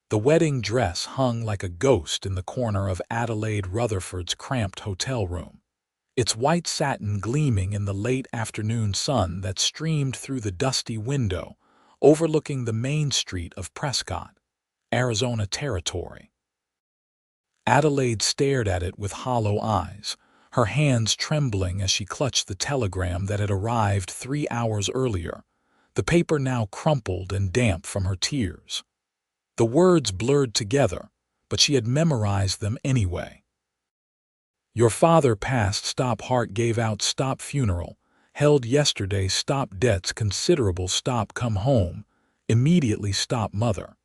The wedding dress hung like a ghost in the corner of Adelaide Rutherford's cramped hotel room, its white satin gleaming in the late afternoon sun that streamed through the dusty window, overlooking the main street of Prescott, Arizona Territory. Adelaide stared at it with hollow eyes, her hands trembling as she clutched the telegram that had arrived 3 hours earlier, the paper now crumpled and damp from her tears. The words blurred together, but she had memorized them anyway. Your father passed. Stop heart gave out. Stop funeral. Held yesterday. Stop debts considerable. Stop come home. Immediately stop mother.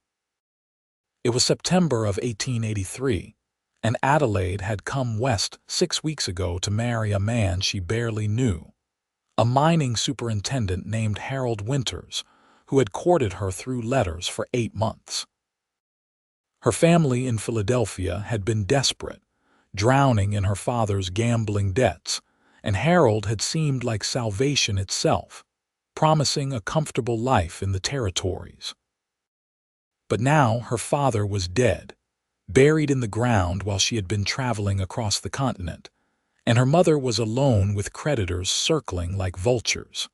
It was September of 1883, and Adelaide had come west 6 weeks ago to marry a man she barely knew, a mining superintendent named Harold Winters, who had courted her through letters for 8 months. Her family in Philadelphia had been desperate, drowning in her father's gambling debts, and Harold had seemed like salvation itself, promising a comfortable life in the territories. But now her father was dead, buried in the ground while she had been traveling across the continent, and her mother was alone with creditors circling like vultures.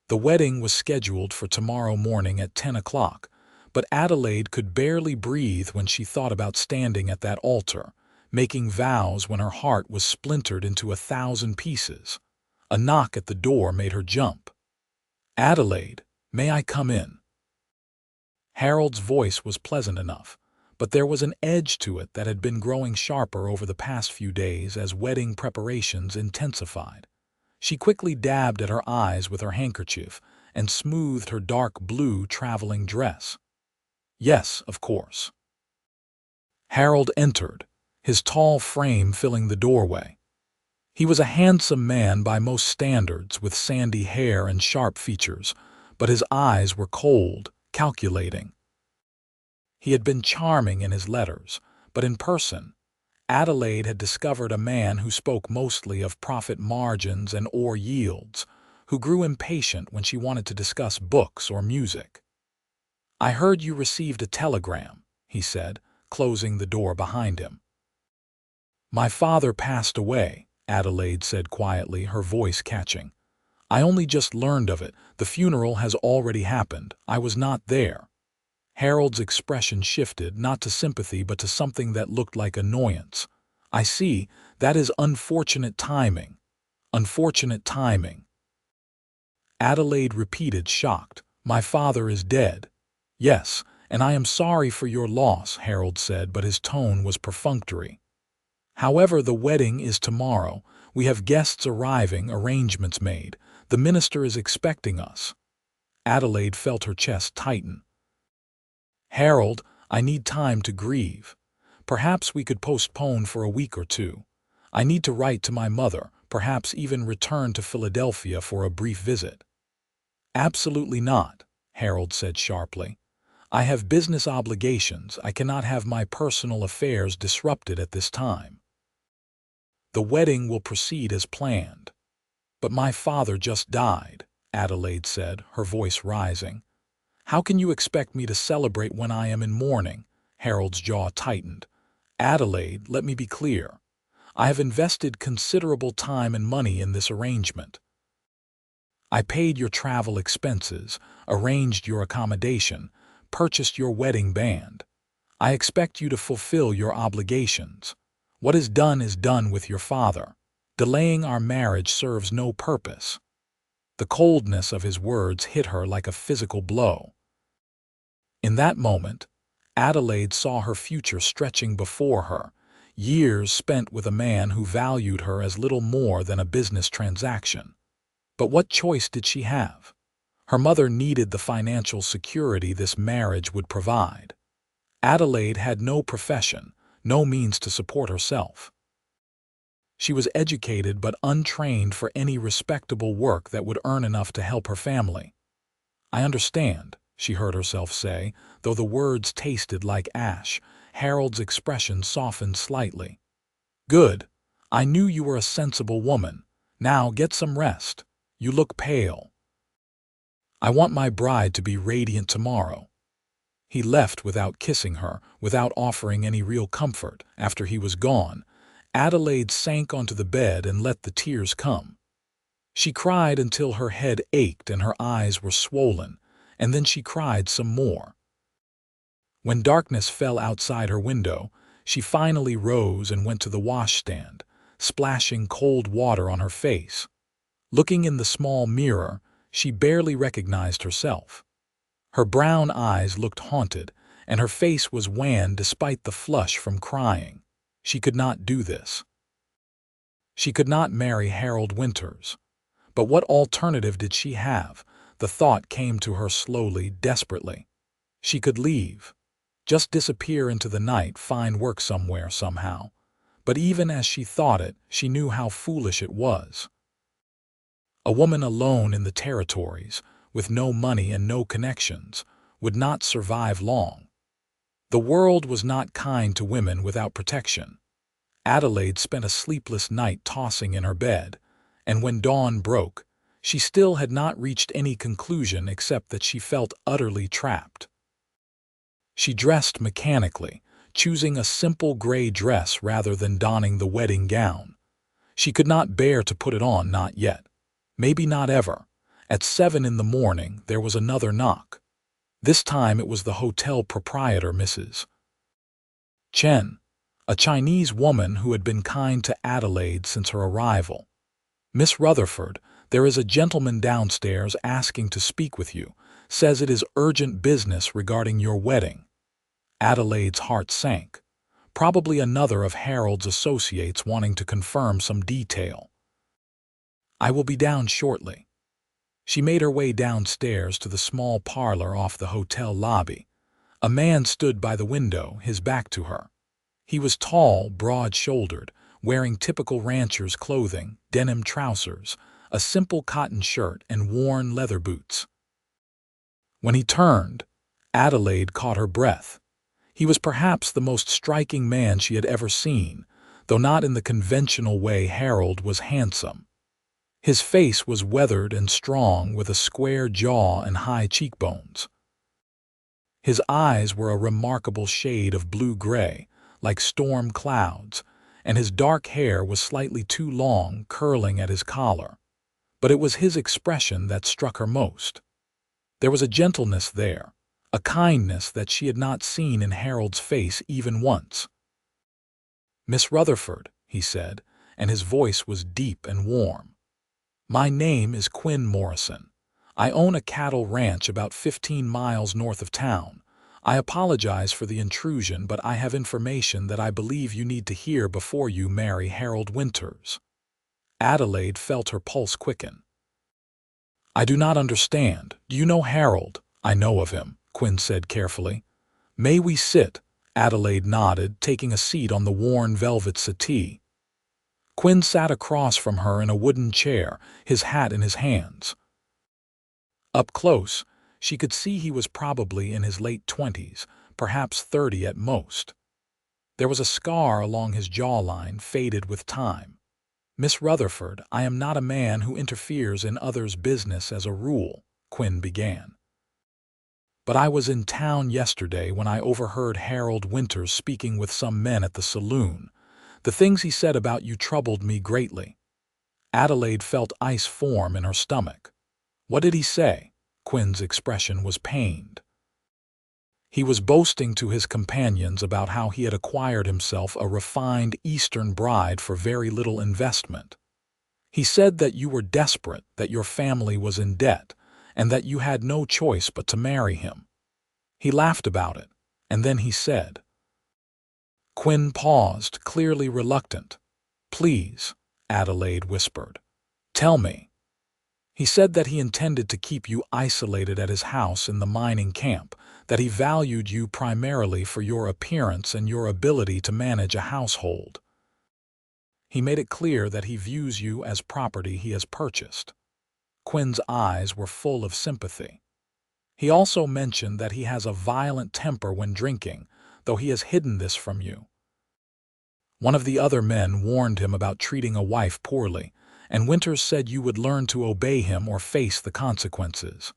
The wedding was scheduled for tomorrow morning at 10 o'clock, but Adelaide could barely breathe when she thought about standing at that altar, making vows when her heart was splintered into 1,000 pieces. A knock at the door made her jump. Adelaide, may I come in? Harold's voice was pleasant enough, but there was an edge to it that had been growing sharper over the past few days as wedding preparations intensified. She quickly dabbed at her eyes with her handkerchief and smoothed her dark blue traveling dress. Yes, of course. Harold entered, his tall frame filling the doorway. He was a handsome man by most standards, with sandy hair and sharp features, but his eyes were cold, calculating. He had been charming in his letters, but in person, Adelaide had discovered a man who spoke mostly of profit margins and ore yields, who grew impatient when she wanted to discuss books or music. I heard you received a telegram, he said, closing the door behind him. My father passed away, Adelaide said quietly, her voice catching. I only just learned of it. The funeral has already happened. I was not there. Harold's expression shifted, not to sympathy but to something that looked like annoyance. I see, that is unfortunate timing. Unfortunate timing. Adelaide repeated, shocked. My father is dead. Yes, and I am sorry for your loss, Harold said, but his tone was perfunctory. However, the wedding is tomorrow. We have guests arriving, arrangements made. The minister is expecting us. Adelaide felt her chest tighten. Harold, I need time to grieve. Perhaps we could postpone for a week or two. I need to write to my mother, perhaps even return to Philadelphia for a brief visit. Absolutely not, Harold said sharply. I have business obligations. I cannot have my personal affairs disrupted at this time. The wedding will proceed as planned. But my father just died, Adelaide said, her voice rising. How can you expect me to celebrate when I am in mourning? Harold's jaw tightened. Adelaide, let me be clear. I have invested considerable time and money in this arrangement. I paid your travel expenses, arranged your accommodation, purchased your wedding band. I expect you to fulfill your obligations. What is done with your father. Delaying our marriage serves no purpose. The coldness of his words hit her like a physical blow. In that moment, Adelaide saw her future stretching before her, years spent with a man who valued her as little more than a business transaction. But what choice did she have? Her mother needed the financial security this marriage would provide. Adelaide had no profession, no means to support herself. She was educated but untrained for any respectable work that would earn enough to help her family. I understand, she heard herself say, though the words tasted like ash. Harold's expression softened slightly. Good. I knew you were a sensible woman. Now get some rest. You look pale. I want my bride to be radiant tomorrow. He left without kissing her, without offering any real comfort. After he was gone, Adelaide sank onto the bed and let the tears come. She cried until her head ached and her eyes were swollen, and then she cried some more. When darkness fell outside her window, she finally rose and went to the washstand, splashing cold water on her face. Looking in the small mirror, she barely recognized herself. Her brown eyes looked haunted, and her face was wan despite the flush from crying. She could not do this. She could not marry Harold Winters. But what alternative did she have? The thought came to her slowly, desperately. She could leave. Just disappear into the night, find work somewhere somehow. But even as she thought it, she knew how foolish it was. A woman alone in the territories, with no money and no connections, would not survive long. The world was not kind to women without protection. Adelaide spent a sleepless night tossing in her bed, and when dawn broke, she still had not reached any conclusion except that she felt utterly trapped. She dressed mechanically, choosing a simple gray dress rather than donning the wedding gown. She could not bear to put it on, not yet. Maybe not ever. At 7 in the morning, there was another knock. This time it was the hotel proprietor, Mrs. Chen, a Chinese woman who had been kind to Adelaide since her arrival. "Miss Rutherford, there is a gentleman downstairs asking to speak with you, says it is urgent business regarding your wedding." Adelaide's heart sank. Probably another of Harold's associates wanting to confirm some detail. "I will be down shortly." She made her way downstairs to the small parlor off the hotel lobby. A man stood by the window, his back to her. He was tall, broad-shouldered, wearing typical rancher's clothing, denim trousers, a simple cotton shirt, and worn leather boots. When he turned, Adelaide caught her breath. He was perhaps the most striking man she had ever seen, though not in the conventional way. Harold was handsome. His face was weathered and strong, with a square jaw and high cheekbones. His eyes were a remarkable shade of blue-gray, like storm clouds, and his dark hair was slightly too long, curling at his collar. But it was his expression that struck her most. There was a gentleness there, a kindness that she had not seen in Harold's face even once. "Miss Rutherford," he said, and his voice was deep and warm. "My name is Quinn Morrison. I own a cattle ranch about 15 miles north of town. I apologize for the intrusion, but I have information that I believe you need to hear before you marry Harold Winters." Adelaide felt her pulse quicken. "I do not understand. Do you know Harold?" "I know of him," Quinn said carefully. "May we sit?" Adelaide nodded, taking a seat on the worn velvet settee. Quinn sat across from her in a wooden chair, his hat in his hands. Up close, she could see he was probably in his late 20s, perhaps 30 at most. There was a scar along his jawline, faded with time. "Miss Rutherford, I am not a man who interferes in others' business as a rule," Quinn began. "But I was in town yesterday when I overheard Harold Winters speaking with some men at the saloon. The things he said about you troubled me greatly." Adelaide felt ice form in her stomach. "What did he say?" Quinn's expression was pained. "He was boasting to his companions about how he had acquired himself a refined Eastern bride for very little investment. He said that you were desperate, that your family was in debt, and that you had no choice but to marry him. He laughed about it, and then he said—" Quinn paused, clearly reluctant. "Please," Adelaide whispered. "Tell me." "He said that he intended to keep you isolated at his house in the mining camp, that he valued you primarily for your appearance and your ability to manage a household. He made it clear that he views you as property he has purchased." Quinn's eyes were full of sympathy. "He also mentioned that he has a violent temper when drinking, though he has hidden this from you. One of the other men warned him about treating a wife poorly, and Winters said you would learn to obey him or face the consequences."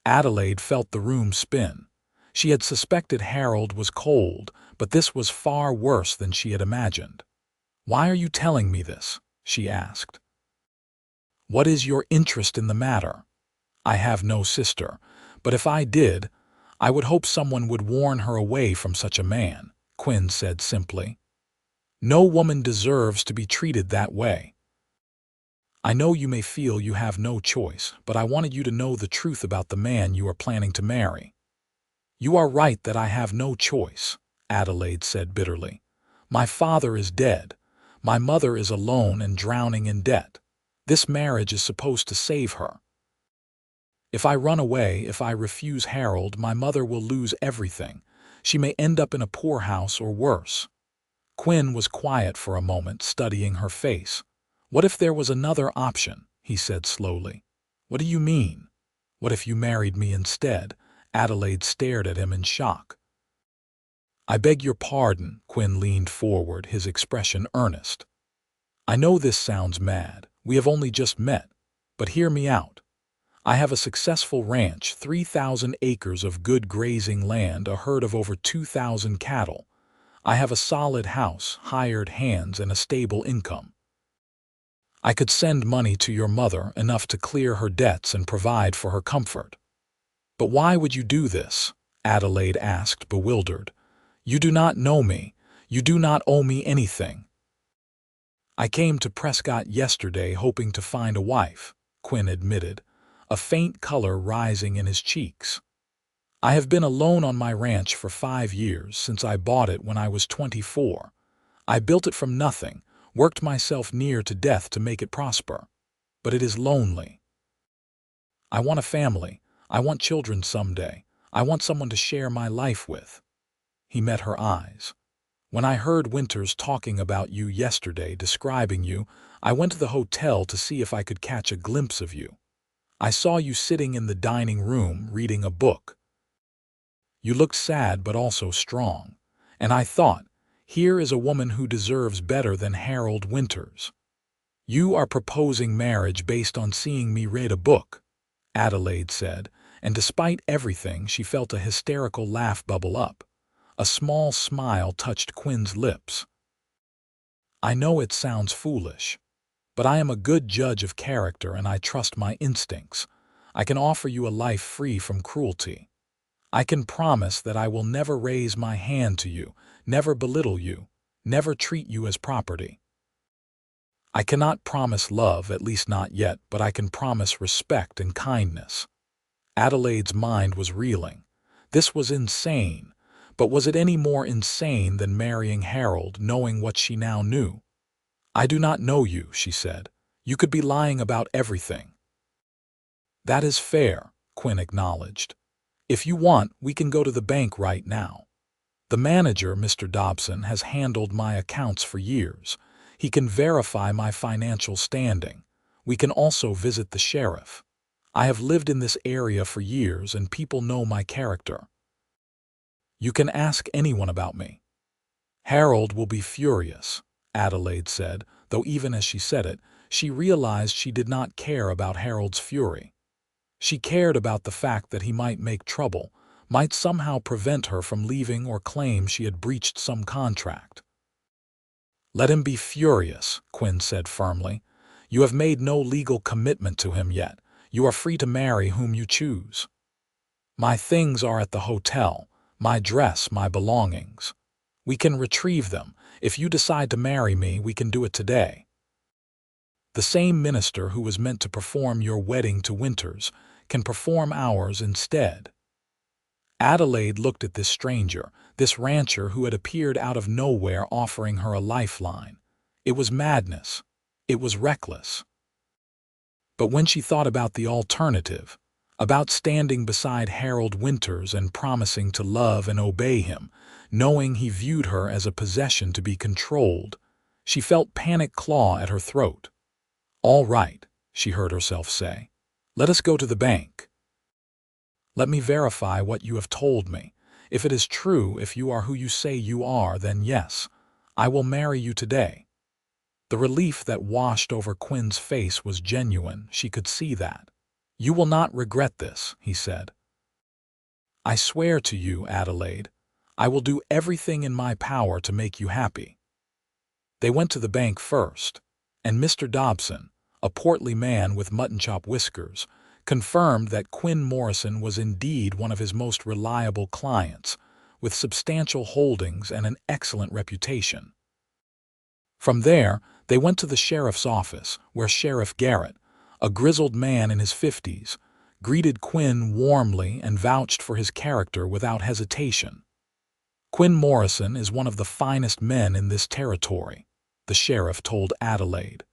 Adelaide felt the room spin. She had suspected Harold was cold, but this was far worse than she had imagined. "Why are you telling me this?" she asked. "What is your interest in the matter?" "I have no sister, but if I did, I would hope someone would warn her away from such a man," Quinn said simply. "No woman deserves to be treated that way. I know you may feel you have no choice, but I wanted you to know the truth about the man you are planning to marry." "You are right that I have no choice," Adelaide said bitterly. "My father is dead. My mother is alone and drowning in debt. This marriage is supposed to save her. If I run away, if I refuse Harold, my mother will lose everything. She may end up in a poorhouse or worse." Quinn was quiet for a moment, studying her face. "What if there was another option?" he said slowly. "What do you mean?" "What if you married me instead?" Adelaide stared at him in shock. "I beg your pardon," Quinn leaned forward, his expression earnest. "I know this sounds mad. We have only just met. But hear me out. I have a successful ranch, 3,000 acres of good grazing land, a herd of over 2,000 cattle. I have a solid house, hired hands, and a stable income. I could send money to your mother, enough to clear her debts and provide for her comfort." "But why would you do this?" Adelaide asked, bewildered. "You do not know me. You do not owe me anything." "I came to Prescott yesterday hoping to find a wife," Quinn admitted, a faint color rising in his cheeks. "I have been alone on my ranch for 5 years, since I bought it when I was 24. I built it from nothing, worked myself near to death to make it prosper. But it is lonely. I want a family. I want children someday. I want someone to share my life with." He met her eyes. "When I heard Winters talking about you yesterday, describing you, I went to the hotel to see if I could catch a glimpse of you. I saw you sitting in the dining room reading a book. You looked sad but also strong. And I thought, here is a woman who deserves better than Harold Winters. You are proposing marriage based on seeing me read a book," Adelaide said, and despite everything she felt a hysterical laugh bubble up. A small smile touched Quinn's lips. "I know it sounds foolish, but I am a good judge of character and I trust my instincts. I can offer you a life free from cruelty. I can promise that I will never raise my hand to you, never belittle you, never treat you as property. I cannot promise love, at least not yet, but I can promise respect and kindness." Adelaide's mind was reeling. This was insane, but was it any more insane than marrying Harold, knowing what she now knew? "I do not know you," she said. "You could be lying about everything." "That is fair," Quinn acknowledged. "If you want, we can go to the bank right now. The manager, Mr. Dobson, has handled my accounts for years. He can verify my financial standing. We can also visit the sheriff. I have lived in this area for years and people know my character. You can ask anyone about me." "Harold will be furious," Adelaide said, though even as she said it, she realized she did not care about Harold's fury. She cared about the fact that he might make trouble, might somehow prevent her from leaving or claim she had breached some contract. "Let him be furious," Quinn said firmly. "You have made no legal commitment to him yet. You are free to marry whom you choose. My things are at the hotel, my dress, my belongings. We can retrieve them. If you decide to marry me, we can do it today. The same minister who was meant to perform your wedding to Winters can perform ours instead." Adelaide looked at this stranger, this rancher who had appeared out of nowhere offering her a lifeline. It was madness. It was reckless. But when she thought about the alternative, about standing beside Harold Winters and promising to love and obey him, knowing he viewed her as a possession to be controlled, she felt panic claw at her throat. "All right," she heard herself say. "Let us go to the bank. Let me verify what you have told me. If it is true, if you are who you say you are, then yes, I will marry you today." The relief that washed over Quinn's face was genuine, she could see that. "You will not regret this," he said. I swear to you, Adelaide, I will do everything in my power to make you happy. They went to the bank first, and Mr. Dobson, a portly man with mutton-chop whiskers, confirmed that Quinn Morrison was indeed one of his most reliable clients, with substantial holdings and an excellent reputation. From there, they went to the sheriff's office, where Sheriff Garrett, a grizzled man in his 50s, greeted Quinn warmly and vouched for his character without hesitation. Quinn Morrison is one of the finest men in this territory, the sheriff told Adelaide.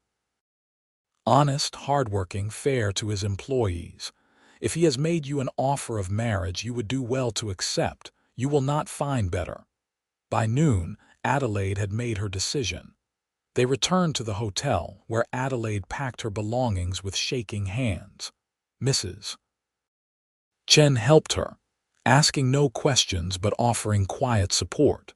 Honest, hardworking, fair to his employees. If he has made you an offer of marriage you would do well to accept, you will not find better. By noon, Adelaide had made her decision. They returned to the hotel, where Adelaide packed her belongings with shaking hands. Mrs. Chen helped her, asking no questions but offering quiet support.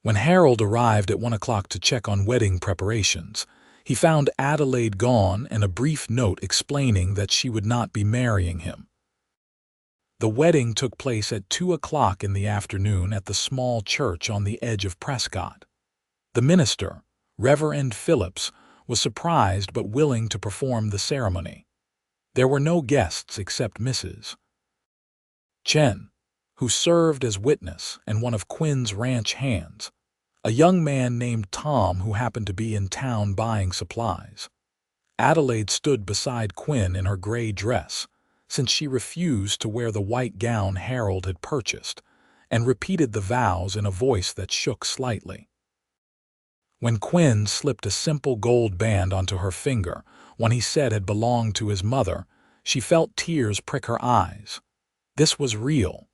When Harold arrived at 1 o'clock to check on wedding preparations, he found Adelaide gone and a brief note explaining that she would not be marrying him. The wedding took place at 2 o'clock in the afternoon at the small church on the edge of Prescott. The minister, Reverend Phillips, was surprised but willing to perform the ceremony. There were no guests except Mrs. Chen, who served as witness, and one of Quinn's ranch hands, a young man named Tom who happened to be in town buying supplies. Adelaide stood beside Quinn in her gray dress, since she refused to wear the white gown Harold had purchased, and repeated the vows in a voice that shook slightly. When Quinn slipped a simple gold band onto her finger, one he said had belonged to his mother, she felt tears prick her eyes. This was real.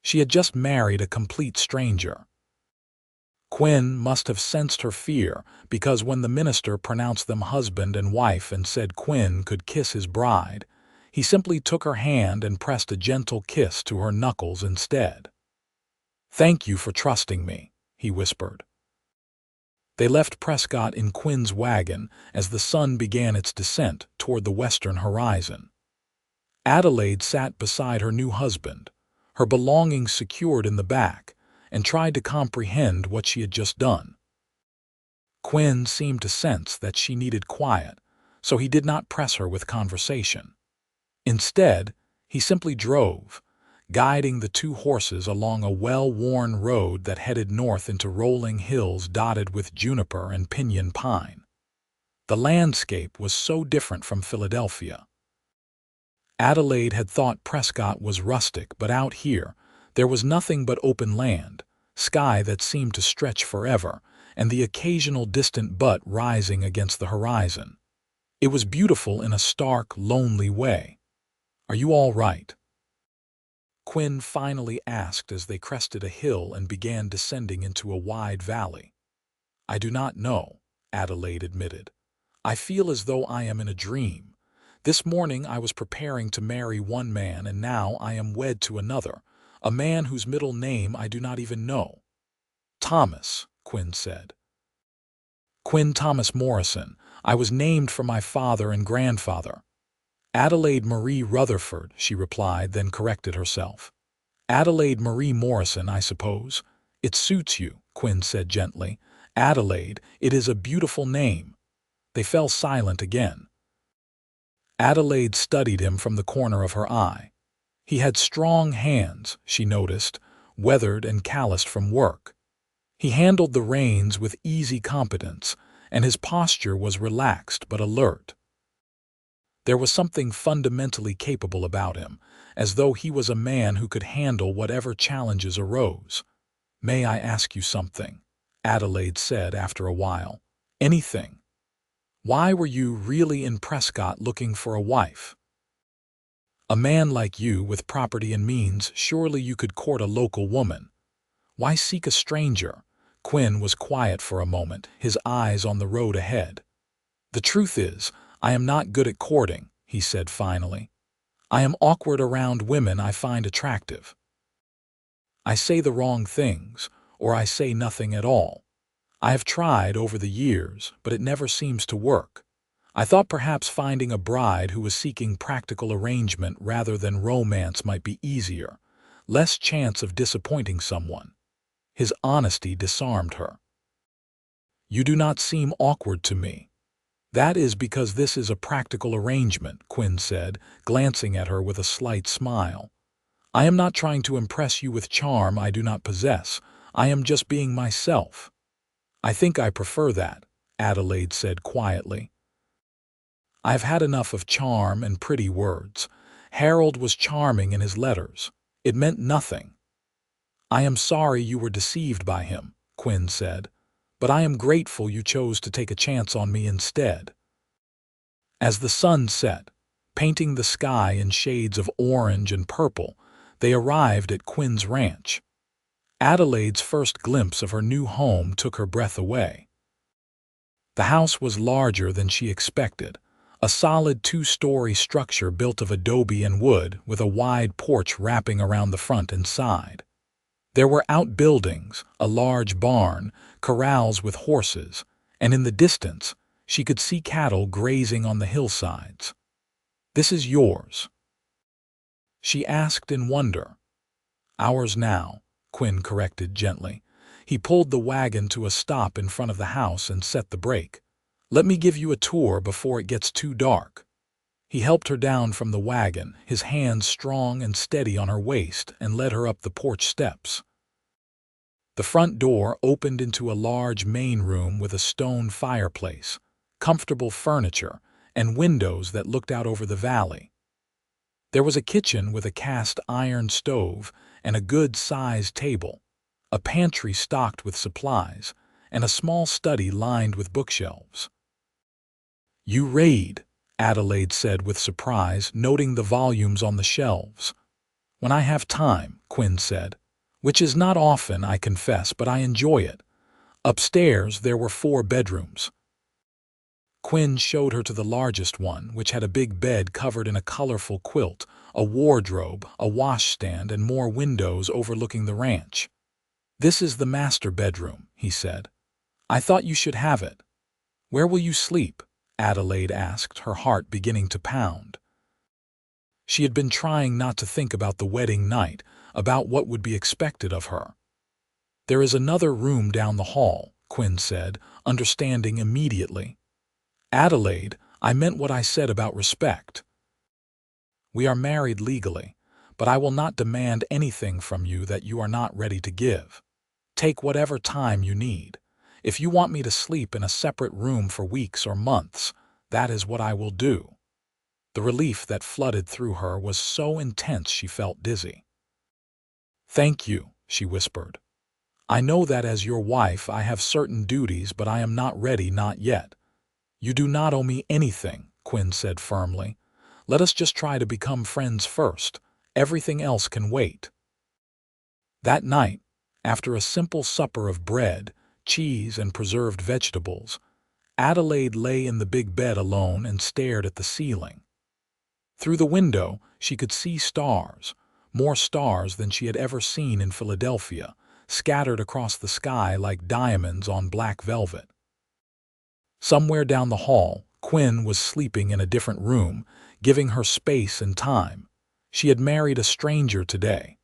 She had just married a complete stranger. Quinn must have sensed her fear, because when the minister pronounced them husband and wife and said Quinn could kiss his bride, he simply took her hand and pressed a gentle kiss to her knuckles instead. "Thank you for trusting me," he whispered. They left Prescott in Quinn's wagon as the sun began its descent toward the western horizon. Adelaide sat beside her new husband, her belongings secured in the back, and tried to comprehend what she had just done. Quinn seemed to sense that she needed quiet, so he did not press her with conversation. Instead, he simply drove, guiding the two horses along a well-worn road that headed north into rolling hills dotted with juniper and pinyon pine. The landscape was so different from Philadelphia. Adelaide had thought Prescott was rustic, but out here, there was nothing but open land, sky that seemed to stretch forever, and the occasional distant butte rising against the horizon. It was beautiful in a stark, lonely way. "Are you all right?" Quinn finally asked as they crested a hill and began descending into a wide valley. "I do not know," Adelaide admitted. "I feel as though I am in a dream. This morning I was preparing to marry one man and now I am wed to another, a man whose middle name I do not even know." "Thomas," Quinn said. "Quinn Thomas Morrison. I was named for my father and grandfather." "Adelaide Marie Rutherford," she replied, then corrected herself. "Adelaide Marie Morrison, I suppose. It suits you," Quinn said gently. "Adelaide, it is a beautiful name." They fell silent again. Adelaide studied him from the corner of her eye. He had strong hands, she noticed, weathered and calloused from work. He handled the reins with easy competence, and his posture was relaxed but alert. There was something fundamentally capable about him, as though he was a man who could handle whatever challenges arose. "May I ask you something?" Adelaide said after a while. "Anything. Why were you really in Prescott looking for a wife? A man like you with property and means, surely you could court a local woman. Why seek a stranger?" Quinn was quiet for a moment, his eyes on the road ahead. "The truth is, I am not good at courting," he said finally. "I am awkward around women I find attractive. I say the wrong things, or I say nothing at all. I have tried over the years, but it never seems to work. I thought perhaps finding a bride who was seeking practical arrangement rather than romance might be easier. less chance of disappointing someone. His honesty disarmed her. "You do not seem awkward to me." "That is because this is a practical arrangement," Quinn said, glancing at her with a slight smile. "I am not trying to impress you with charm I do not possess. I am just being myself." "I think I prefer that," Adelaide said quietly. "I've had enough of charm and pretty words. Harold was charming in his letters. It meant nothing." "I am sorry you were deceived by him," Quinn said, "but I am grateful you chose to take a chance on me instead." As the sun set, painting the sky in shades of orange and purple, they arrived at Quinn's ranch. Adelaide's first glimpse of her new home took her breath away. The house was larger than she expected, a solid two-story structure built of adobe and wood with a wide porch wrapping around the front and side. There were outbuildings, a large barn, corrals with horses, and in the distance, she could see cattle grazing on the hillsides. "This is yours?" she asked in wonder. "Ours now," Quinn corrected gently. He pulled the wagon to a stop in front of the house and set the brake. "Let me give you a tour before it gets too dark." He helped her down from the wagon, his hands strong and steady on her waist, and led her up the porch steps. The front door opened into a large main room with a stone fireplace, comfortable furniture, and windows that looked out over the valley. There was a kitchen with a cast iron stove and a good-sized table, a pantry stocked with supplies, and a small study lined with bookshelves. "You read," Adelaide said with surprise, noting the volumes on the shelves. "When I have time," Quinn said, "which is not often, I confess, but I enjoy it." Upstairs there were 4 bedrooms. Quinn showed her to the largest one, which had a big bed covered in a colorful quilt, a wardrobe, a washstand, and more windows overlooking the ranch. "This is the master bedroom," he said. "I thought you should have it." "Where will you sleep?" Adelaide asked, her heart beginning to pound. She had been trying not to think about the wedding night, about what would be expected of her. "There is another room down the hall," Quinn said, understanding immediately. "Adelaide, I meant what I said about respect. We are married legally, but I will not demand anything from you that you are not ready to give. Take whatever time you need. If you want me to sleep in a separate room for weeks or months, that is what I will do." The relief that flooded through her was so intense she felt dizzy. "Thank you," she whispered. "I know that as your wife I have certain duties, but I am not ready, not yet." "You do not owe me anything," Quinn said firmly. "Let us just try to become friends first. Everything else can wait." That night, after a simple supper of bread, cheese, and preserved vegetables, Adelaide lay in the big bed alone and stared at the ceiling. Through the window, she could see stars, more stars than she had ever seen in Philadelphia, scattered across the sky like diamonds on black velvet. Somewhere down the hall, Quinn was sleeping in a different room, giving her space and time. She had married a stranger today.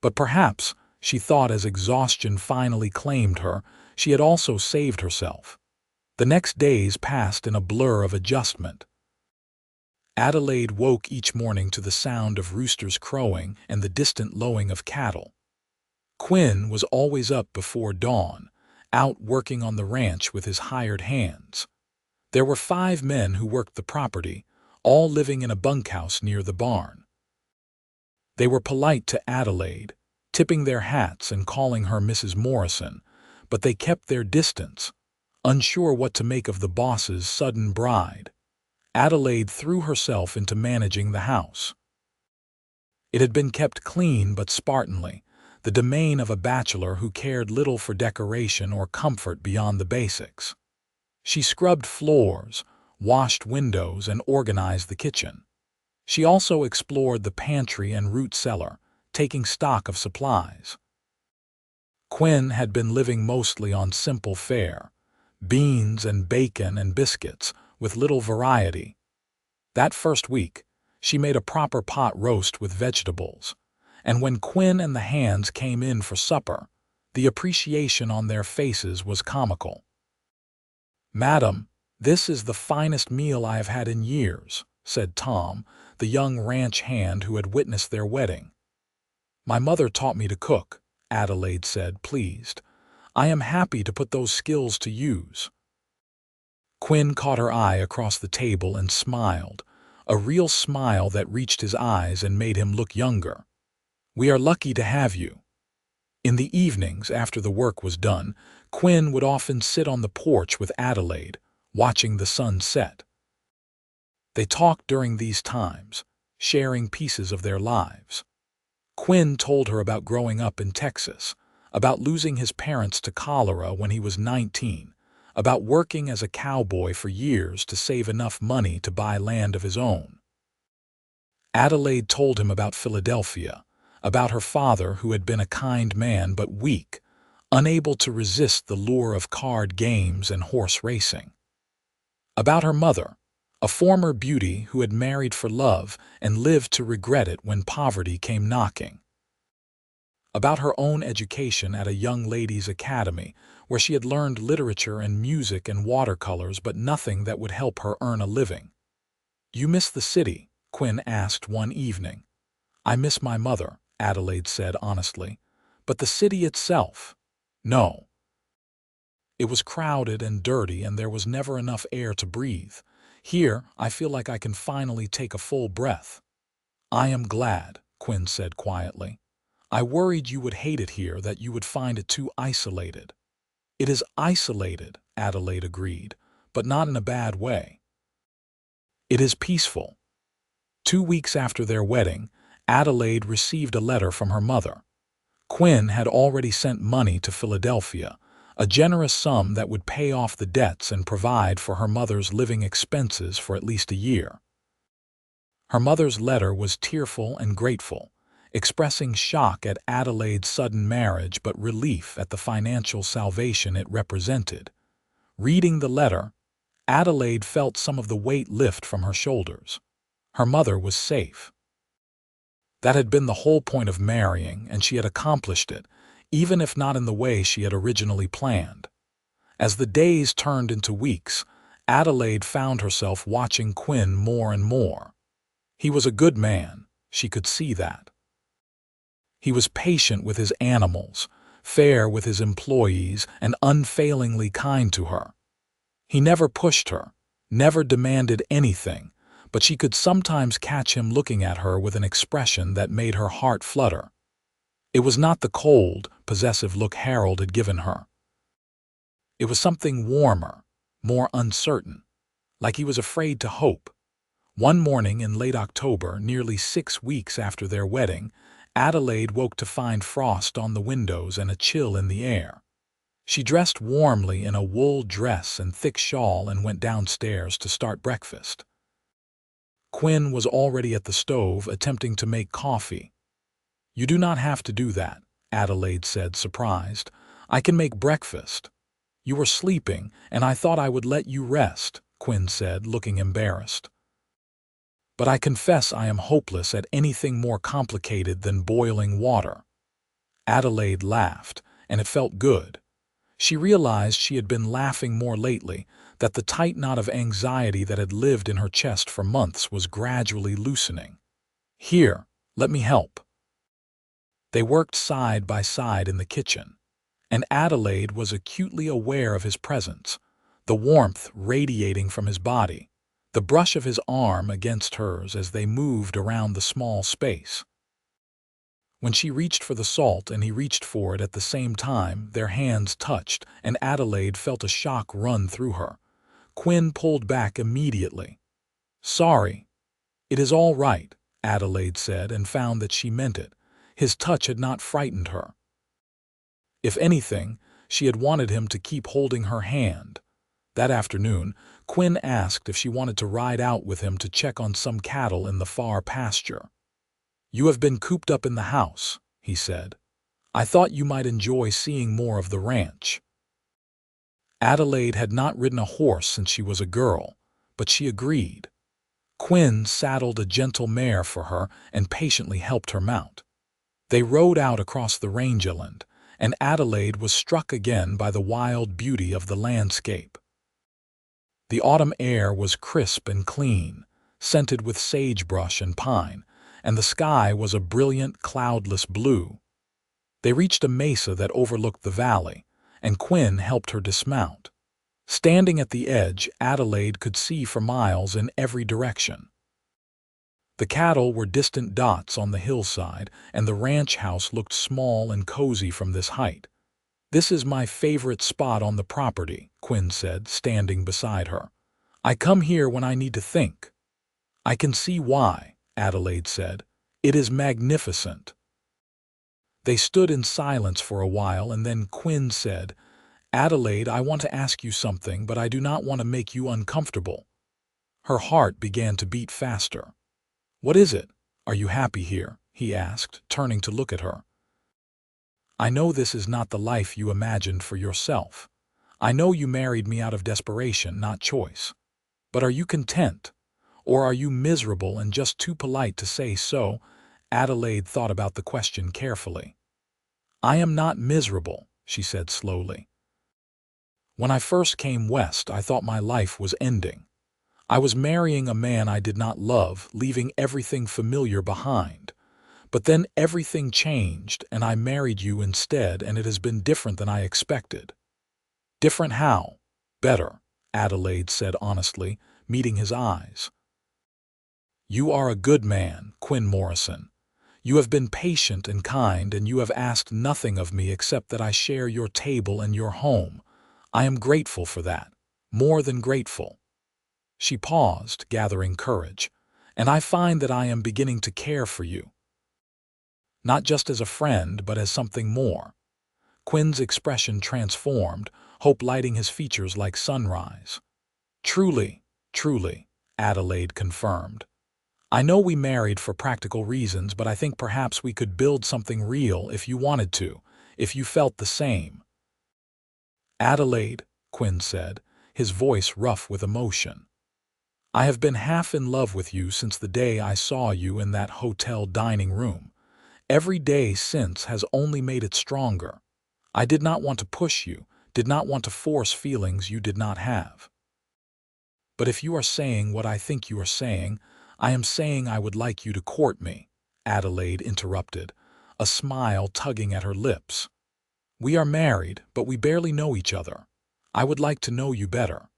But perhaps, she thought as exhaustion finally claimed her, she had also saved herself. The next days passed in a blur of adjustment. Adelaide woke each morning to the sound of roosters crowing and the distant lowing of cattle. Quinn was always up before dawn, out working on the ranch with his hired hands. There were 5 men who worked the property, all living in a bunkhouse near the barn. They were polite to Adelaide, tipping their hats and calling her Mrs. Morrison, but they kept their distance, unsure what to make of the boss's sudden bride. Adelaide threw herself into managing the house. It had been kept clean but Spartanly, the domain of a bachelor who cared little for decoration or comfort beyond the basics. She scrubbed floors, washed windows, and organized the kitchen. She also explored the pantry and root cellar, taking stock of supplies. Quinn had been living mostly on simple fare, beans and bacon and biscuits, with little variety. That first week, she made a proper pot roast with vegetables, and when Quinn and the hands came in for supper, the appreciation on their faces was comical. "Madam, this is the finest meal I have had in years," said Tom, the young ranch hand who had witnessed their wedding. "My mother taught me to cook," Adelaide said, pleased. "I am happy to put those skills to use." Quinn caught her eye across the table and smiled, a real smile that reached his eyes and made him look younger. "We are lucky to have you." In the evenings, after the work was done, Quinn would often sit on the porch with Adelaide, watching the sun set. They talked during these times, sharing pieces of their lives. Quinn told her about growing up in Texas, about losing his parents to cholera when he was 19, about working as a cowboy for years to save enough money to buy land of his own. Adelaide told him about Philadelphia, about her father who had been a kind man but weak, unable to resist the lure of card games and horse racing. About her mother, a former beauty who had married for love and lived to regret it when poverty came knocking. About her own education at a young ladies' academy, where she had learned literature and music and watercolors but nothing that would help her earn a living. "You miss the city?" Quinn asked one evening. "I miss my mother," Adelaide said honestly. "But the city itself? No. It was crowded and dirty and there was never enough air to breathe. Here, I feel like I can finally take a full breath." "I am glad," Quinn said quietly. "I worried you would hate it here, that you would find it too isolated." "It is isolated," Adelaide agreed, "but not in a bad way. It is peaceful." 2 weeks after their wedding, Adelaide received a letter from her mother. Quinn had already sent money to Philadelphia, a generous sum that would pay off the debts and provide for her mother's living expenses for at least a year. Her mother's letter was tearful and grateful, expressing shock at Adelaide's sudden marriage but relief at the financial salvation it represented. Reading the letter, Adelaide felt some of the weight lift from her shoulders. Her mother was safe. That had been the whole point of marrying, and she had accomplished it, even if not in the way she had originally planned. As the days turned into weeks, Adelaide found herself watching Quinn more and more. He was a good man, she could see that. He was patient with his animals, fair with his employees, and unfailingly kind to her. He never pushed her, never demanded anything, but she could sometimes catch him looking at her with an expression that made her heart flutter. It was not the cold, possessive look Harold had given her. It was something warmer, more uncertain, like he was afraid to hope. One morning in late October, nearly 6 weeks after their wedding, Adelaide woke to find frost on the windows and a chill in the air. She dressed warmly in a wool dress and thick shawl and went downstairs to start breakfast. Quinn was already at the stove attempting to make coffee. "You do not have to do that," Adelaide said, surprised. "I can make breakfast." "You were sleeping, and I thought I would let you rest," Quinn said, looking embarrassed. "But I confess I am hopeless at anything more complicated than boiling water." Adelaide laughed, and it felt good. She realized she had been laughing more lately, that the tight knot of anxiety that had lived in her chest for months was gradually loosening. "Here, let me help." They worked side by side in the kitchen, and Adelaide was acutely aware of his presence, the warmth radiating from his body, the brush of his arm against hers as they moved around the small space. When she reached for the salt and he reached for it at the same time, their hands touched, and Adelaide felt a shock run through her. Quinn pulled back immediately. "Sorry." "It is all right," Adelaide said, and found that she meant it. His touch had not frightened her. If anything, she had wanted him to keep holding her hand. That afternoon, Quinn asked if she wanted to ride out with him to check on some cattle in the far pasture. "You have been cooped up in the house," he said. "I thought you might enjoy seeing more of the ranch." Adelaide had not ridden a horse since she was a girl, but she agreed. Quinn saddled a gentle mare for her and patiently helped her mount. They rode out across the rangeland, and Adelaide was struck again by the wild beauty of the landscape. The autumn air was crisp and clean, scented with sagebrush and pine, and the sky was a brilliant, cloudless blue. They reached a mesa that overlooked the valley, and Quinn helped her dismount. Standing at the edge, Adelaide could see for miles in every direction. The cattle were distant dots on the hillside, and the ranch house looked small and cozy from this height. "This is my favorite spot on the property," Quinn said, standing beside her. "I come here when I need to think." "I can see why," Adelaide said. "It is magnificent." They stood in silence for a while, and then Quinn said, "Adelaide, I want to ask you something, but I do not want to make you uncomfortable." Her heart began to beat faster. "What is it? Are you happy here?" he asked, turning to look at her. "I know this is not the life you imagined for yourself. I know you married me out of desperation, not choice. But are you content? Or are you miserable and just too polite to say so?" Adelaide thought about the question carefully. "I am not miserable," she said slowly. "When I first came west, I thought my life was ending. I was marrying a man I did not love, leaving everything familiar behind. But then everything changed, and I married you instead, and it has been different than I expected." "Different how?" "Better," Adelaide said honestly, meeting his eyes. "You are a good man, Quinn Morrison. You have been patient and kind, and you have asked nothing of me except that I share your table and your home. I am grateful for that, more than grateful." She paused, gathering courage. "And I find that I am beginning to care for you. Not just as a friend, but as something more." Quinn's expression transformed, hope lighting his features like sunrise. "Truly, truly," Adelaide confirmed. "I know we married for practical reasons, but I think perhaps we could build something real if you wanted to, if you felt the same." "Adelaide," Quinn said, his voice rough with emotion, "I have been half in love with you since the day I saw you in that hotel dining room. Every day since has only made it stronger. I did not want to push you, did not want to force feelings you did not have. But if you are saying what I think you are saying, I am saying I would like you to court me," Adelaide interrupted, a smile tugging at her lips. "We are married, but we barely know each other. I would like to know you better.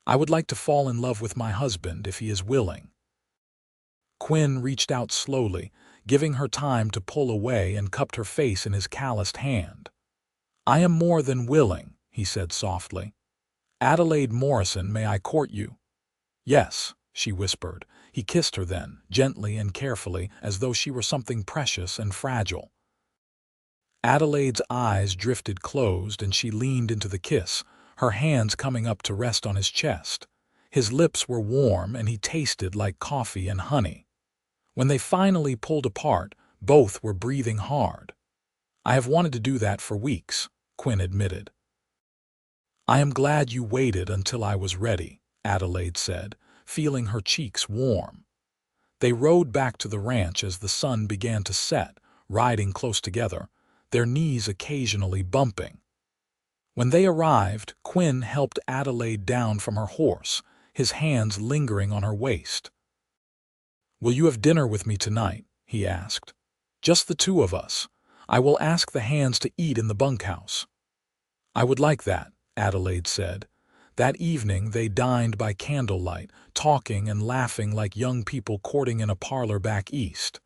I would like to fall in love with my husband if he is willing." Quinn reached out slowly, giving her time to pull away, and cupped her face in his calloused hand. "I am more than willing," he said softly. "Adelaide Morrison, may I court you?" "Yes," she whispered. He kissed her then, gently and carefully, as though she were something precious and fragile. Adelaide's eyes drifted closed, and she leaned into the kiss, her hands coming up to rest on his chest. His lips were warm, and he tasted like coffee and honey. When they finally pulled apart, both were breathing hard. "I have wanted to do that for weeks," Quinn admitted. "I am glad you waited until I was ready," Adelaide said, feeling her cheeks warm. They rode back to the ranch as the sun began to set, riding close together, their knees occasionally bumping. When they arrived, Quinn helped Adelaide down from her horse, his hands lingering on her waist. "Will you have dinner with me tonight?" he asked. "Just the two of us. I will ask the hands to eat in the bunkhouse." "I would like that," Adelaide said. That evening they dined by candlelight, talking and laughing like young people courting in a parlor back east.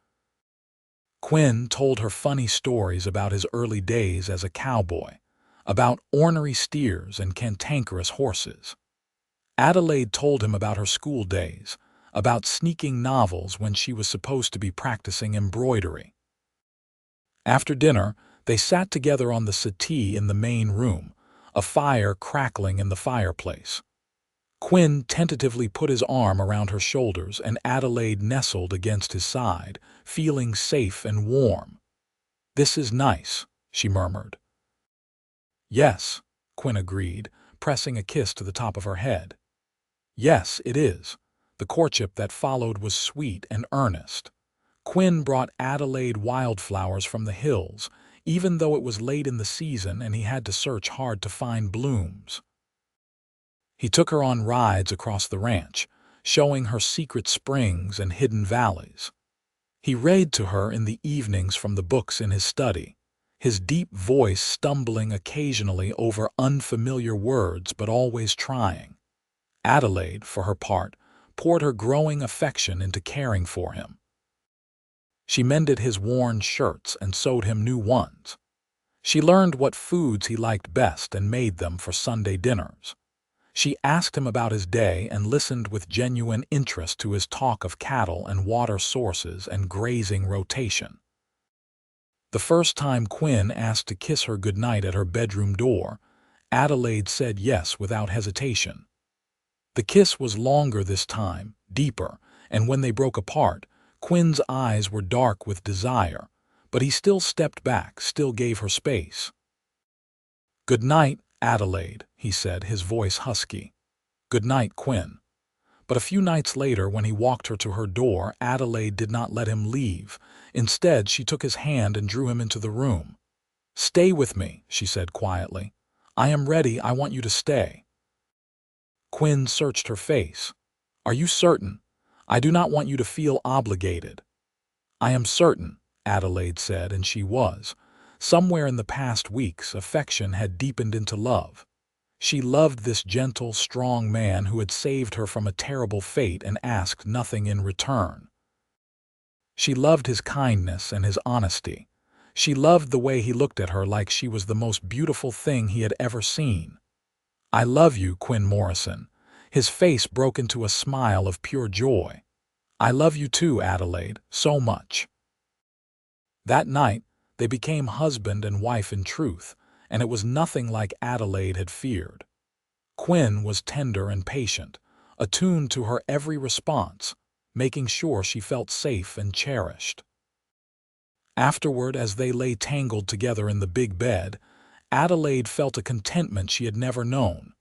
Quinn told her funny stories about his early days as a cowboy, about ornery steers and cantankerous horses. Adelaide told him about her school days, about sneaking novels when she was supposed to be practicing embroidery. After dinner, they sat together on the settee in the main room, a fire crackling in the fireplace. Quinn tentatively put his arm around her shoulders, and Adelaide nestled against his side, feeling safe and warm. "This is nice," she murmured. "Yes," Quinn agreed, pressing a kiss to the top of her head. "Yes, it is." The courtship that followed was sweet and earnest. Quinn brought Adelaide wildflowers from the hills, even though it was late in the season and he had to search hard to find blooms. He took her on rides across the ranch, showing her secret springs and hidden valleys. He read to her in the evenings from the books in his study, his deep voice stumbling occasionally over unfamiliar words but always trying. Adelaide, for her part, poured her growing affection into caring for him. She mended his worn shirts and sewed him new ones. She learned what foods he liked best and made them for Sunday dinners. She asked him about his day and listened with genuine interest to his talk of cattle and water sources and grazing rotation. The first time Quinn asked to kiss her goodnight at her bedroom door, Adelaide said yes without hesitation. The kiss was longer this time, deeper, and when they broke apart, Quinn's eyes were dark with desire, but he still stepped back, still gave her space. "Good night, Adelaide," he said, his voice husky. "Good night, Quinn." But a few nights later, when he walked her to her door, Adelaide did not let him leave. Instead, she took his hand and drew him into the room. "Stay with me," she said quietly. "I am ready. I want you to stay." Quinn searched her face. "Are you certain? I do not want you to feel obligated." "I am certain," Adelaide said, and she was. Somewhere in the past weeks, affection had deepened into love. She loved this gentle, strong man who had saved her from a terrible fate and asked nothing in return. She loved his kindness and his honesty. She loved the way he looked at her like she was the most beautiful thing he had ever seen. "I love you, Quinn Morrison." His face broke into a smile of pure joy. "I love you too, Adelaide, so much." That night, they became husband and wife in truth, and it was nothing like Adelaide had feared. Quinn was tender and patient, attuned to her every response, making sure she felt safe and cherished. Afterward, as they lay tangled together in the big bed, Adelaide felt a contentment she had never known.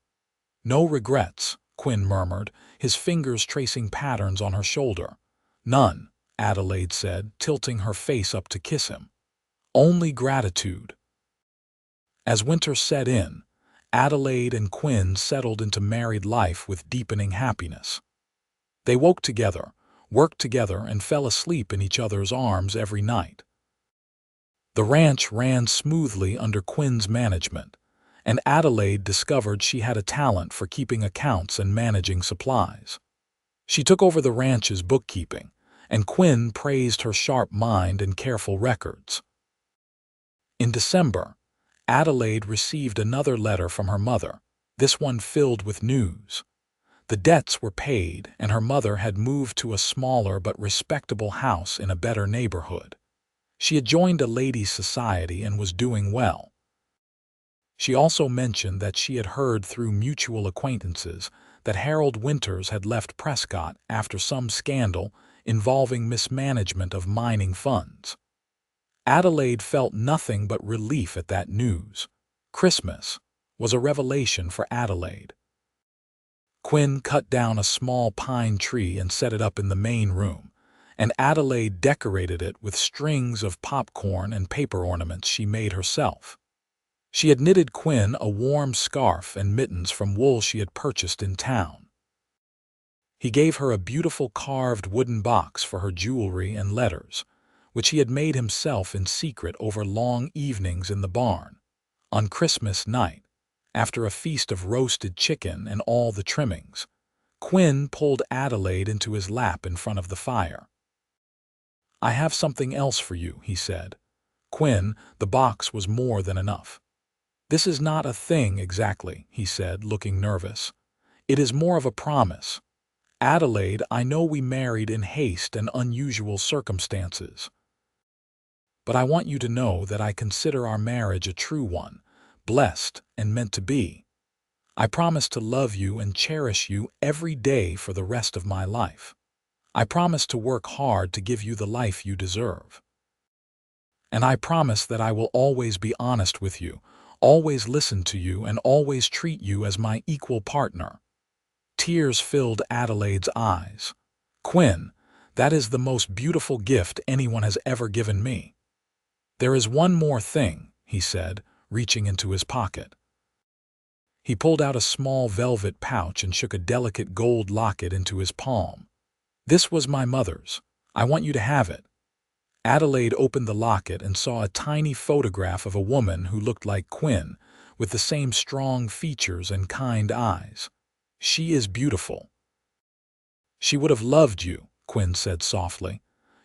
"No regrets," Quinn murmured, his fingers tracing patterns on her shoulder. "None," Adelaide said, tilting her face up to kiss him. "Only gratitude." As winter set in, Adelaide and Quinn settled into married life with deepening happiness. They woke together, worked together, and fell asleep in each other's arms every night. The ranch ran smoothly under Quinn's management, and Adelaide discovered she had a talent for keeping accounts and managing supplies. She took over the ranch's bookkeeping, and Quinn praised her sharp mind and careful records. In December, Adelaide received another letter from her mother, this one filled with news. The debts were paid, and her mother had moved to a smaller but respectable house in a better neighborhood. She had joined a ladies' society and was doing well. She also mentioned that she had heard through mutual acquaintances that Harold Winters had left Prescott after some scandal involving mismanagement of mining funds. Adelaide felt nothing but relief at that news. Christmas was a revelation for Adelaide. Quinn cut down a small pine tree and set it up in the main room, and Adelaide decorated it with strings of popcorn and paper ornaments she made herself. She had knitted Quinn a warm scarf and mittens from wool she had purchased in town. He gave her a beautiful carved wooden box for her jewelry and letters, which he had made himself in secret over long evenings in the barn. On Christmas night, after a feast of roasted chicken and all the trimmings, Quinn pulled Adelaide into his lap in front of the fire. "I have something else for you," he said. "Quinn, the box was more than enough." "This is not a thing exactly," he said, looking nervous. "It is more of a promise. Adelaide, I know we married in haste and unusual circumstances. But I want you to know that I consider our marriage a true one, blessed and meant to be. I promise to love you and cherish you every day for the rest of my life. I promise to work hard to give you the life you deserve. And I promise that I will always be honest with you, always listen to you, and always treat you as my equal partner." Tears filled Adelaide's eyes. "Quinn, That is the most beautiful gift anyone has ever given me. There is one more thing, he said, reaching into his pocket. He pulled out a small velvet pouch and shook a delicate gold locket into his palm. This was my mother's. I want you to have it. Adelaide opened the locket and saw a tiny photograph of a woman who looked like Quinn, with the same strong features and kind eyes. She is beautiful. She would have loved you, Quinn said softly.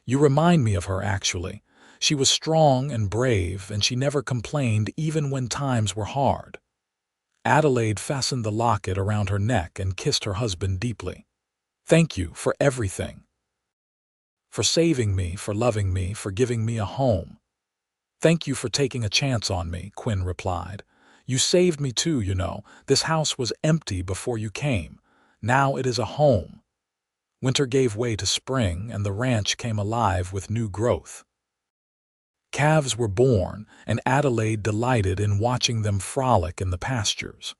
You remind me of her, actually. She was strong and brave, and she never complained even when times were hard. Adelaide fastened the locket around her neck and kissed her husband deeply. Thank you for everything. For saving me, for loving me, for giving me a home. Thank you for taking a chance on me, Quinn replied. You saved me too, you know. This house was empty before you came. Now it is a home. Winter gave way to spring, and the ranch came alive with new growth. Calves were born, and Adelaide delighted in watching them frolic in the pastures.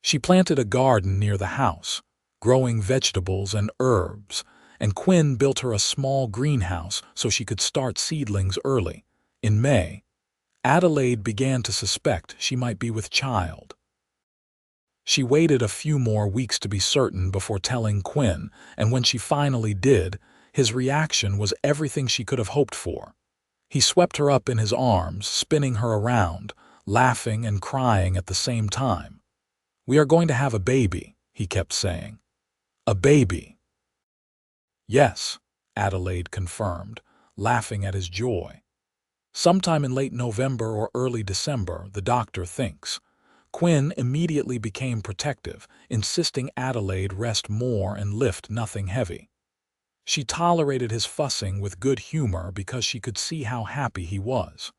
She planted a garden near the house, growing vegetables and herbs, and Quinn built her a small greenhouse so she could start seedlings early. In May, Adelaide began to suspect she might be with child. She waited a few more weeks to be certain before telling Quinn, and when she finally did, his reaction was everything she could have hoped for. He swept her up in his arms, spinning her around, laughing and crying at the same time. We are going to have a baby, he kept saying. A baby. Yes, Adelaide confirmed, laughing at his joy. Sometime in late November or early December, the doctor thinks. Quinn immediately became protective, insisting Adelaide rest more and lift nothing heavy. She tolerated his fussing with good humor because she could see how happy he was.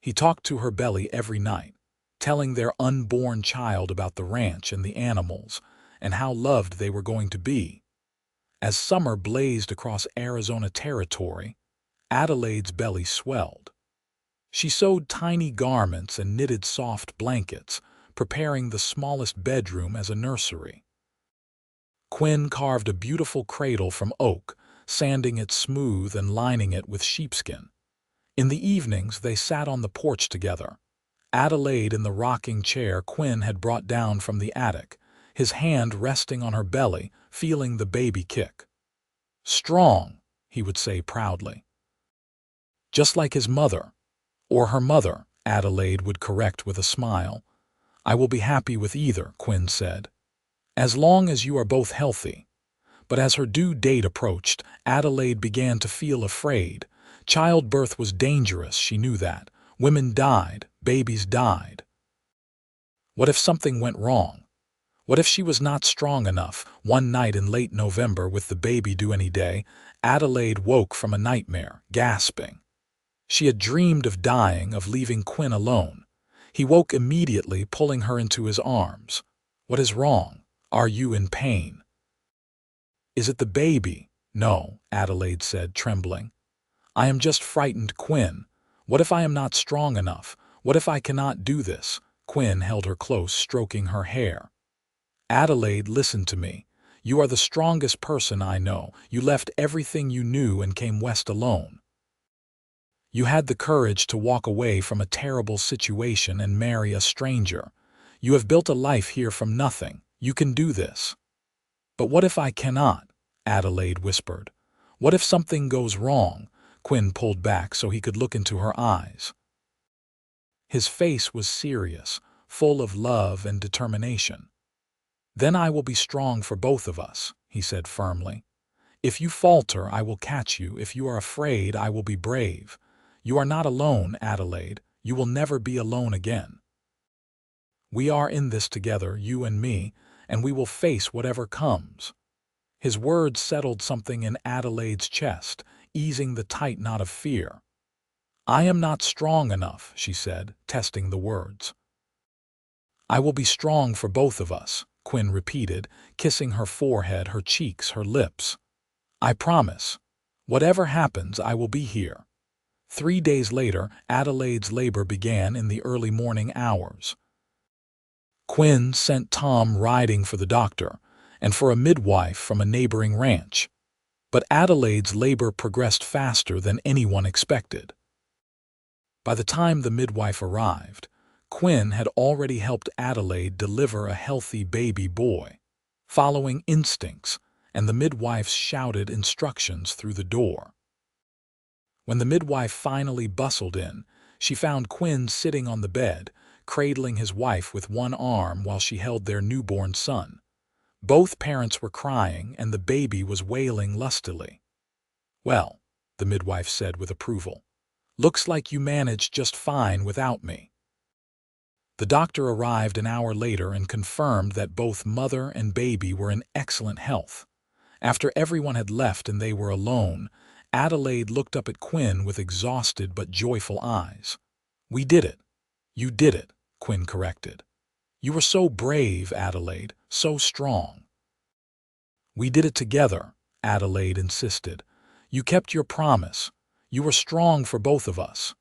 He talked to her belly every night, telling their unborn child about the ranch and the animals, and how loved they were going to be. As summer blazed across Arizona territory, Adelaide's belly swelled. She sewed tiny garments and knitted soft blankets, preparing the smallest bedroom as a nursery. Quinn carved a beautiful cradle from oak, sanding it smooth and lining it with sheepskin. In the evenings, they sat on the porch together. Adelaide in the rocking chair Quinn had brought down from the attic, his hand resting on her belly, feeling the baby kick. Strong, he would say proudly. Just like his mother, or her mother, Adelaide would correct with a smile. I will be happy with either, Quinn said, as long as you are both healthy. But as her due date approached, Adelaide began to feel afraid. Childbirth was dangerous, she knew that. Women died, babies died. What if something went wrong? What if she was not strong enough? One night in late November, with the baby due any day, Adelaide woke from a nightmare, gasping. She had dreamed of dying, of leaving Quinn alone. He woke immediately, pulling her into his arms. What is wrong? Are you in pain? Is it the baby? No, Adelaide said, trembling. I am just frightened, Quinn. What if I am not strong enough? What if I cannot do this? Quinn held her close, stroking her hair. Adelaide, listen to me. You are the strongest person I know. You left everything you knew and came west alone. You had the courage to walk away from a terrible situation and marry a stranger. You have built a life here from nothing. You can do this. But what if I cannot? Adelaide whispered. What if something goes wrong? Quinn pulled back so he could look into her eyes. His face was serious, full of love and determination. Then I will be strong for both of us, he said firmly. If you falter, I will catch you. If you are afraid, I will be brave. You are not alone, Adelaide. You will never be alone again. We are in this together, you and me, and we will face whatever comes. His words settled something in Adelaide's chest, easing the tight knot of fear. I am not strong enough, she said, testing the words. I will be strong for both of us, Quinn repeated, kissing her forehead, her cheeks, her lips. I promise. Whatever happens, I will be here. 3 days later, Adelaide's labor began in the early morning hours. Quinn sent Tom riding for the doctor and for a midwife from a neighboring ranch. But Adelaide's labor progressed faster than anyone expected. By the time the midwife arrived, Quinn had already helped Adelaide deliver a healthy baby boy, following instincts and the midwife's shouted instructions through the door. When the midwife finally bustled in, she found Quinn sitting on the bed, cradling his wife with one arm while she held their newborn son. Both parents were crying and the baby was wailing lustily. "Well," the midwife said with approval, "looks like you managed just fine without me." The doctor arrived an hour later and confirmed that both mother and baby were in excellent health. After everyone had left and they were alone, Adelaide looked up at Quinn with exhausted but joyful eyes. "We did it." "You did it," Quinn corrected. "You were so brave, Adelaide, so strong." "We did it together," Adelaide insisted. "You kept your promise. You were strong for both of us."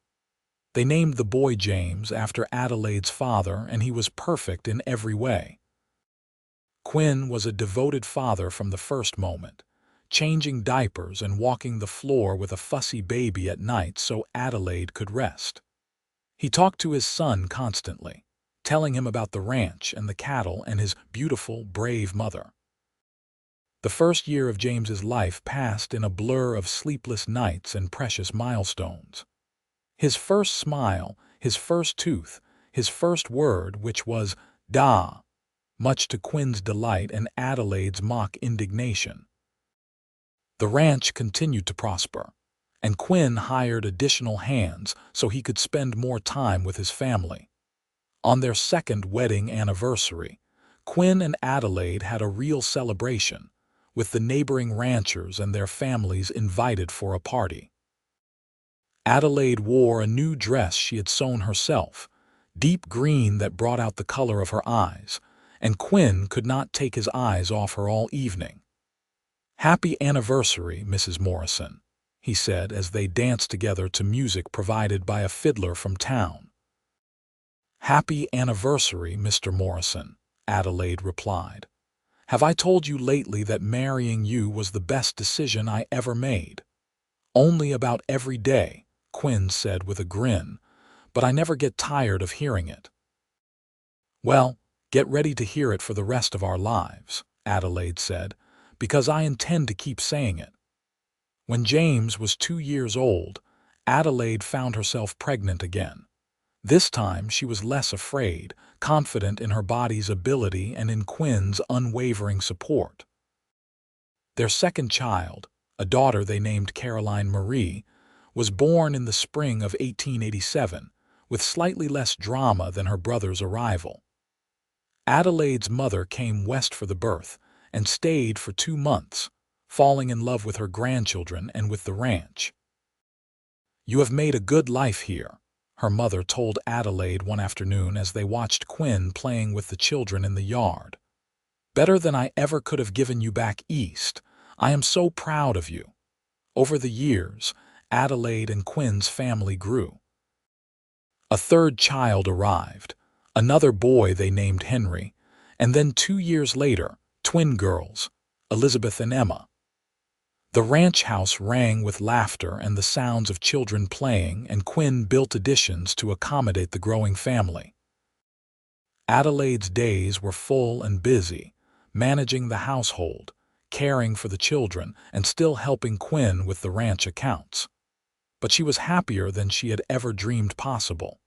They named the boy James after Adelaide's father, and he was perfect in every way. Quinn was a devoted father from the first moment, changing diapers and walking the floor with a fussy baby at night so Adelaide could rest. He talked to his son constantly, telling him about the ranch and the cattle and his beautiful, brave mother. The first year of James's life passed in a blur of sleepless nights and precious milestones. His first smile, his first tooth, his first word, which was "Da," much to Quinn's delight and Adelaide's mock indignation. The ranch continued to prosper, and Quinn hired additional hands so he could spend more time with his family. On their second wedding anniversary, Quinn and Adelaide had a real celebration, with the neighboring ranchers and their families invited for a party. Adelaide wore a new dress she had sewn herself, deep green that brought out the color of her eyes, and Quinn could not take his eyes off her all evening. "Happy anniversary, Mrs. Morrison," he said as they danced together to music provided by a fiddler from town. "Happy anniversary, Mr. Morrison," Adelaide replied. "Have I told you lately that marrying you was the best decision I ever made?" "Only about every day," Quinn said with a grin, "but I never get tired of hearing it." "Well, get ready to hear it for the rest of our lives," Adelaide said, "because I intend to keep saying it." When James was 2 years old, Adelaide found herself pregnant again. This time she was less afraid, confident in her body's ability and in Quinn's unwavering support. Their second child, a daughter they named Caroline Marie, was born in the spring of 1887, with slightly less drama than her brother's arrival. Adelaide's mother came west for the birth and stayed for 2 months, falling in love with her grandchildren and with the ranch. "You have made a good life here," her mother told Adelaide one afternoon as they watched Quinn playing with the children in the yard. "Better than I ever could have given you back east. I am so proud of you." Over the years, Adelaide and Quinn's family grew. A third child arrived, another boy they named Henry, and then 2 years later, twin girls, Elizabeth and Emma. The ranch house rang with laughter and the sounds of children playing, and Quinn built additions to accommodate the growing family. Adelaide's days were full and busy, managing the household, caring for the children, and still helping Quinn with the ranch accounts. But she was happier than she had ever dreamed possible.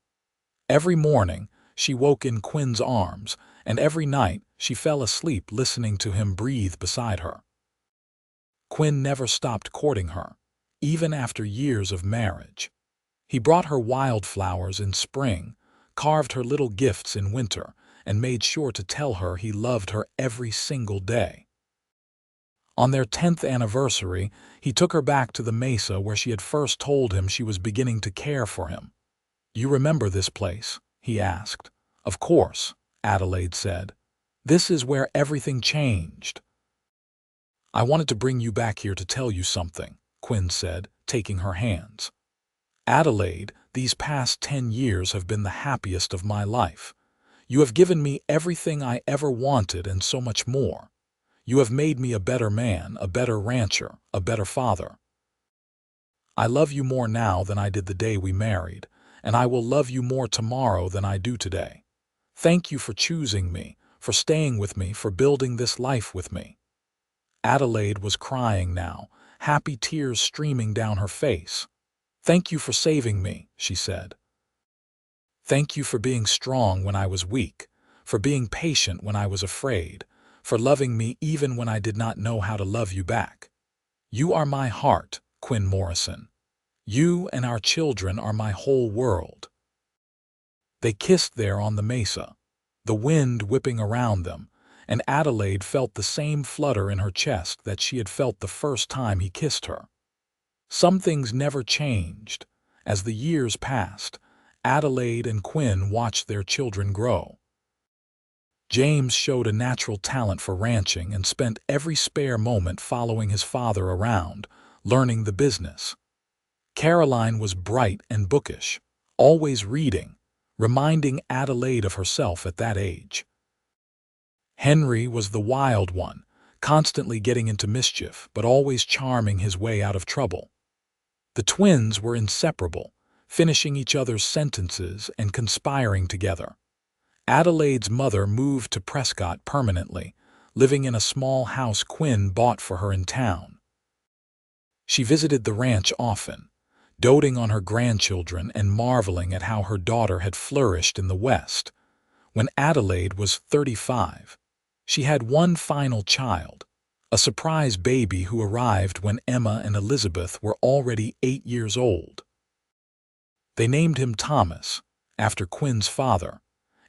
Every morning, she woke in Quinn's arms, and every night she fell asleep listening to him breathe beside her. Quinn never stopped courting her, even after years of marriage. He brought her wildflowers in spring, carved her little gifts in winter, and made sure to tell her he loved her every single day. On their 10th anniversary, he took her back to the mesa where she had first told him she was beginning to care for him. "You remember this place?" he asked. "Of course," Adelaide said. "This is where everything changed." "I wanted to bring you back here to tell you something," Quinn said, taking her hands. "Adelaide, these past 10 years have been the happiest of my life. You have given me everything I ever wanted and so much more. You have made me a better man, a better rancher, a better father. I love you more now than I did the day we married, and I will love you more tomorrow than I do today. Thank you for choosing me, for staying with me, for building this life with me." Adelaide was crying now, happy tears streaming down her face. "Thank you for saving me," she said. "Thank you for being strong when I was weak, for being patient when I was afraid, for loving me even when I did not know how to love you back. You are my heart, Quinn Morrison. You and our children are my whole world." They kissed there on the mesa, the wind whipping around them, and Adelaide felt the same flutter in her chest that she had felt the first time he kissed her. Some things never changed. As the years passed, Adelaide and Quinn watched their children grow. James showed a natural talent for ranching and spent every spare moment following his father around, learning the business. Caroline was bright and bookish, always reading, reminding Adelaide of herself at that age. Henry was the wild one, constantly getting into mischief, but always charming his way out of trouble. The twins were inseparable, finishing each other's sentences and conspiring together. Adelaide's mother moved to Prescott permanently, living in a small house Quinn bought for her in town. She visited the ranch often, doting on her grandchildren and marveling at how her daughter had flourished in the West. When Adelaide was 35, she had one final child, a surprise baby who arrived when Emma and Elizabeth were already 8 years old. They named him Thomas, after Quinn's father,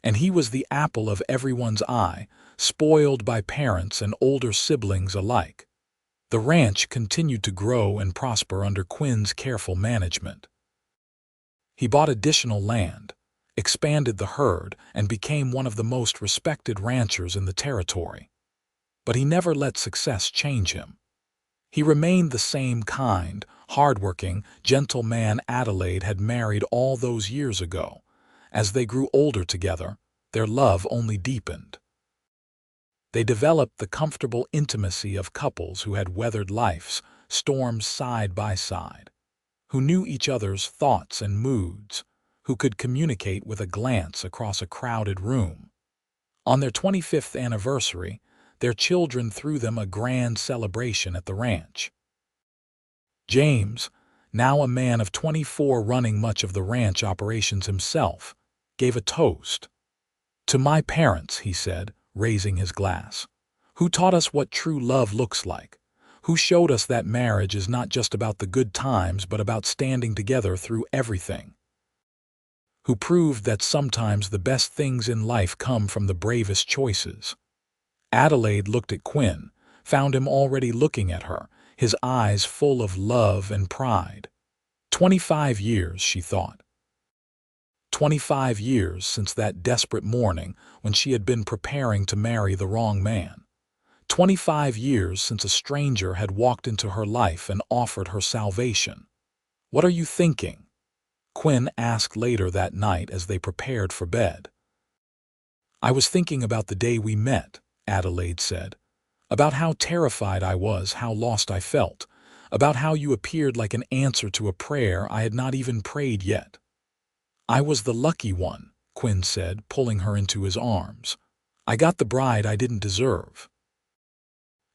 and he was the apple of everyone's eye, spoiled by parents and older siblings alike. The ranch continued to grow and prosper under Quinn's careful management. He bought additional land, expanded the herd, and became one of the most respected ranchers in the territory. But he never let success change him. He remained the same kind, hardworking, gentle man Adelaide had married all those years ago. As they grew older together, their love only deepened. They developed the comfortable intimacy of couples who had weathered life's storms side by side, who knew each other's thoughts and moods, who could communicate with a glance across a crowded room. On their 25th anniversary, their children threw them a grand celebration at the ranch. James, now a man of 24 running much of the ranch operations himself, gave a toast. "To my parents," he said, raising his glass, "who taught us what true love looks like, who showed us that marriage is not just about the good times but about standing together through everything, who proved that sometimes the best things in life come from the bravest choices." Adelaide looked at Quinn, found him already looking at her, his eyes full of love and pride. 25 years, she thought. 25 years since that desperate morning when she had been preparing to marry the wrong man. 25 years since a stranger had walked into her life and offered her salvation. "What are you thinking?" Quinn asked later that night as they prepared for bed. "I was thinking about the day we met," Adelaide said. "About how terrified I was, how lost I felt. About how you appeared like an answer to a prayer I had not even prayed yet." "I was the lucky one," Quinn said, pulling her into his arms. "I got the bride I didn't deserve."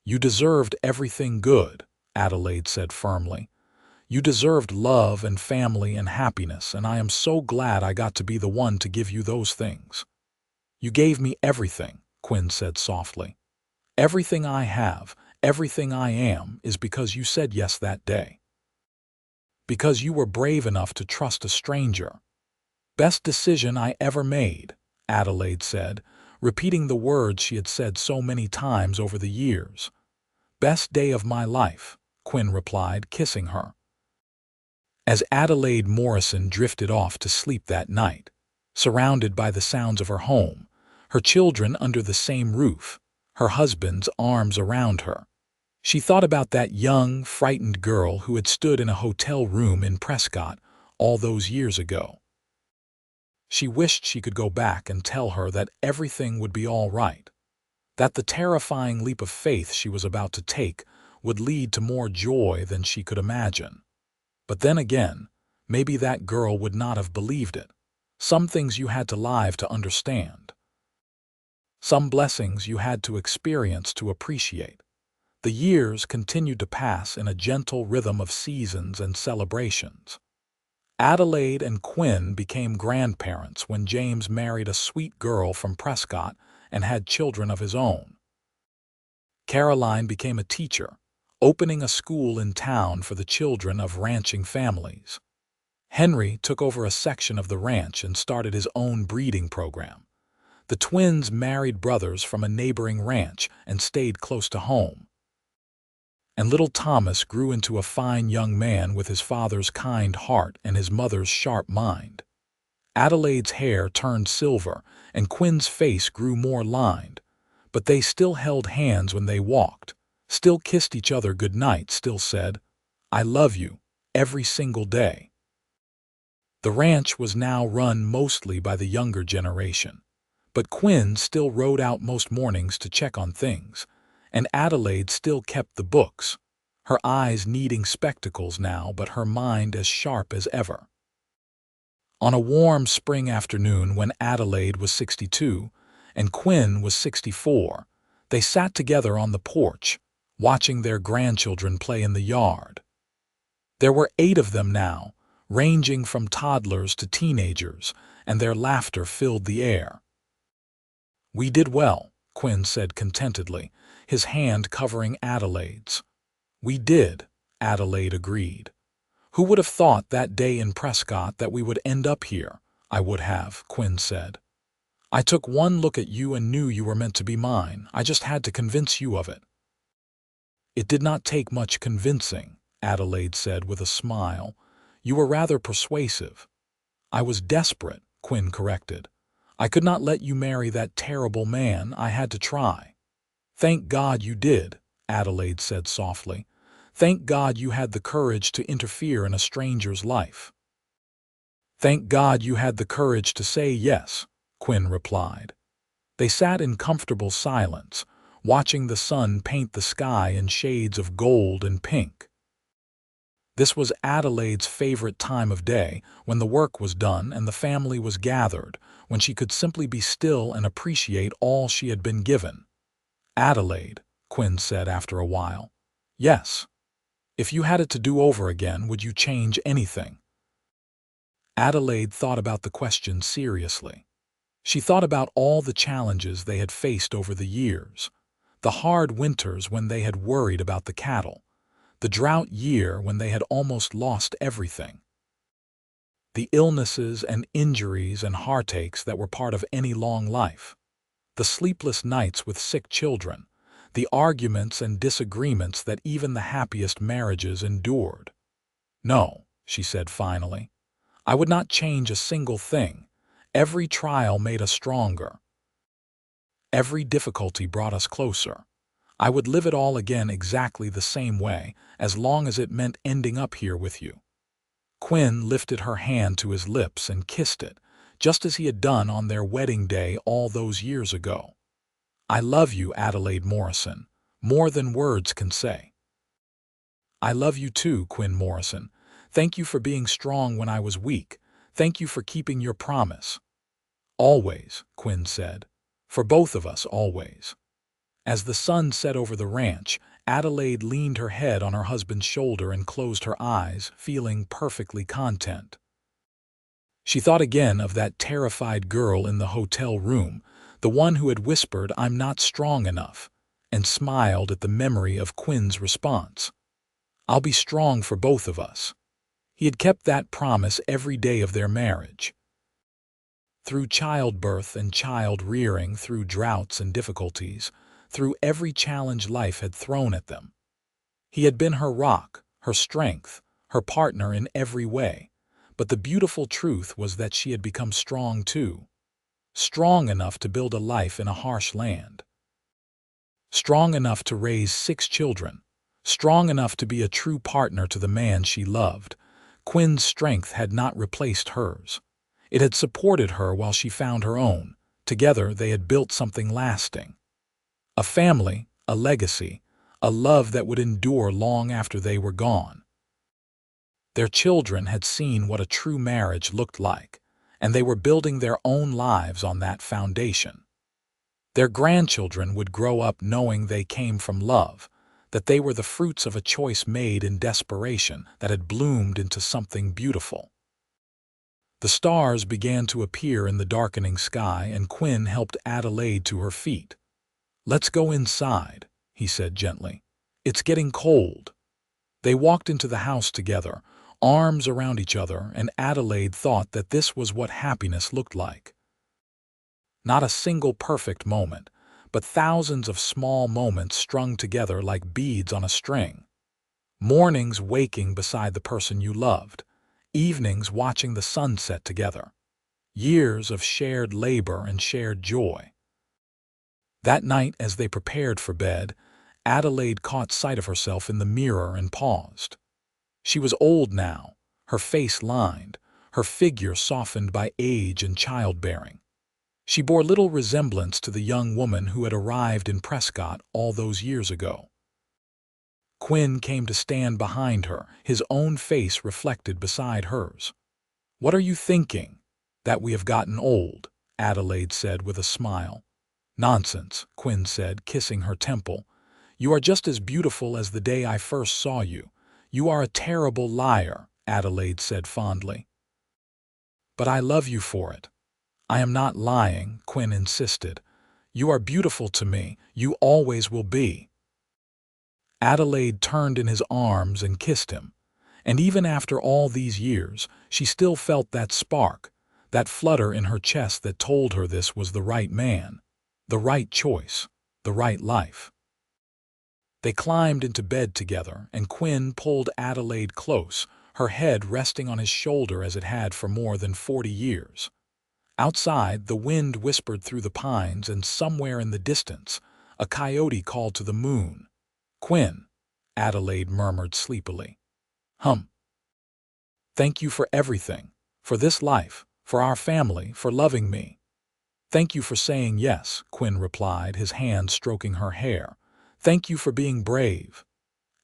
"You deserved everything good," Adelaide said firmly. "You deserved love and family and happiness, and I am so glad I got to be the one to give you those things." "You gave me everything," Quinn said softly. "Everything I have, everything I am, is because you said yes that day. Because you were brave enough to trust a stranger." "Best decision I ever made," Adelaide said, repeating the words she had said so many times over the years. "Best day of my life," Quinn replied, kissing her. As Adelaide Morrison drifted off to sleep that night, surrounded by the sounds of her home, her children under the same roof, her husband's arms around her, she thought about that young, frightened girl who had stood in a hotel room in Prescott all those years ago. She wished she could go back and tell her that everything would be all right, that the terrifying leap of faith she was about to take would lead to more joy than she could imagine. But then again, maybe that girl would not have believed it. Some things you had to live to understand. Some blessings you had to experience to appreciate. The years continued to pass in a gentle rhythm of seasons and celebrations. Adelaide and Quinn became grandparents when James married a sweet girl from Prescott and had children of his own. Caroline became a teacher, opening a school in town for the children of ranching families. Henry took over a section of the ranch and started his own breeding program. The twins married brothers from a neighboring ranch and stayed close to home. And little Thomas grew into a fine young man with his father's kind heart and his mother's sharp mind. Adelaide's hair turned silver, and Quinn's face grew more lined, but they still held hands when they walked, still kissed each other good night, still said, "I love you," every single day. The ranch was now run mostly by the younger generation, but Quinn still rode out most mornings to check on things, and Adelaide still kept the books, her eyes needing spectacles now but her mind as sharp as ever. On a warm spring afternoon when Adelaide was 62 and Quinn was 64, they sat together on the porch, watching their grandchildren play in the yard. There were 8 of them now, ranging from toddlers to teenagers, and their laughter filled the air. "We did well," Quinn said contentedly, his hand covering Adelaide's. "We did," Adelaide agreed. "Who would have thought that day in Prescott that we would end up here?" "I would have," Quinn said. "I took one look at you and knew you were meant to be mine. I just had to convince you of it." "It did not take much convincing," Adelaide said with a smile. "You were rather persuasive." "I was desperate," Quinn corrected. "I could not let you marry that terrible man. I had to try." "Thank God you did," Adelaide said softly. "Thank God you had the courage to interfere in a stranger's life." "Thank God you had the courage to say yes," Quinn replied. They sat in comfortable silence, watching the sun paint the sky in shades of gold and pink. This was Adelaide's favorite time of day, when the work was done and the family was gathered, when she could simply be still and appreciate all she had been given. "Adelaide," Quinn said after a while. "Yes. If you had it to do over again, would you change anything?" Adelaide thought about the question seriously. She thought about all the challenges they had faced over the years, the hard winters when they had worried about the cattle, the drought year when they had almost lost everything, the illnesses and injuries and heartaches that were part of any long life, the sleepless nights with sick children, the arguments and disagreements that even the happiest marriages endured. "No," she said finally, "I would not change a single thing. Every trial made us stronger. Every difficulty brought us closer. I would live it all again exactly the same way, as long as it meant ending up here with you." Quinn lifted her hand to his lips and kissed it, just as he had done on their wedding day all those years ago. "I love you, Adelaide Morrison, more than words can say." "I love you too, Quinn Morrison. Thank you for being strong when I was weak. Thank you for keeping your promise." "Always," Quinn said. "For both of us, always." As the sun set over the ranch, Adelaide leaned her head on her husband's shoulder and closed her eyes, feeling perfectly content. She thought again of that terrified girl in the hotel room, the one who had whispered, "I'm not strong enough," and smiled at the memory of Quinn's response. "I'll be strong for both of us." He had kept that promise every day of their marriage. Through childbirth and child-rearing, through droughts and difficulties, through every challenge life had thrown at them, he had been her rock, her strength, her partner in every way. But the beautiful truth was that she had become strong too. Strong enough to build a life in a harsh land. Strong enough to raise 6 children. Strong enough to be a true partner to the man she loved. Quinn's strength had not replaced hers. It had supported her while she found her own. Together they had built something lasting. A family, a legacy, a love that would endure long after they were gone. Their children had seen what a true marriage looked like, and they were building their own lives on that foundation. Their grandchildren would grow up knowing they came from love, that they were the fruits of a choice made in desperation that had bloomed into something beautiful. The stars began to appear in the darkening sky, and Quinn helped Adelaide to her feet. "Let's go inside," he said gently. "It's getting cold." They walked into the house together, arms around each other, and Adelaide thought that this was what happiness looked like. Not a single perfect moment, but thousands of small moments strung together like beads on a string. Mornings waking beside the person you loved, evenings watching the sunset together. Years of shared labor and shared joy. That night, as they prepared for bed, Adelaide caught sight of herself in the mirror and paused. She was old now, her face lined, her figure softened by age and childbearing. She bore little resemblance to the young woman who had arrived in Prescott all those years ago. Quinn came to stand behind her, his own face reflected beside hers. "What are you thinking?" "That we have gotten old," Adelaide said with a smile. "Nonsense," Quinn said, kissing her temple. "You are just as beautiful as the day I first saw you." "You are a terrible liar," Adelaide said fondly. "But I love you for it." "I am not lying," Quinn insisted. "You are beautiful to me. You always will be." Adelaide turned in his arms and kissed him. And even after all these years, she still felt that spark, that flutter in her chest that told her this was the right man, the right choice, the right life. They climbed into bed together, and Quinn pulled Adelaide close, her head resting on his shoulder as it had for more than 40 years. Outside, the wind whispered through the pines, and somewhere in the distance, a coyote called to the moon. "Quinn," Adelaide murmured sleepily. "Hum. Thank you for everything, for this life, for our family, for loving me." "Thank you for saying yes," Quinn replied, his hand stroking her hair. "Thank you for being brave."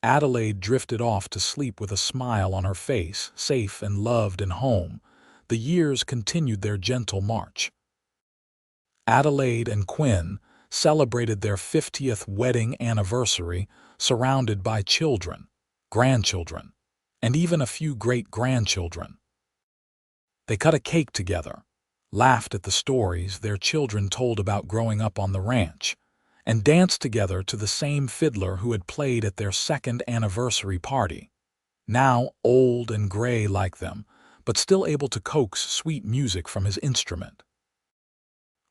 Adelaide drifted off to sleep with a smile on her face, safe and loved and home. The years continued their gentle march. Adelaide and Quinn celebrated their 50th wedding anniversary, surrounded by children, grandchildren, and even a few great-grandchildren. They cut a cake together, laughed at the stories their children told about growing up on the ranch, and danced together to the same fiddler who had played at their second anniversary party. Now old and gray like them, but still able to coax sweet music from his instrument.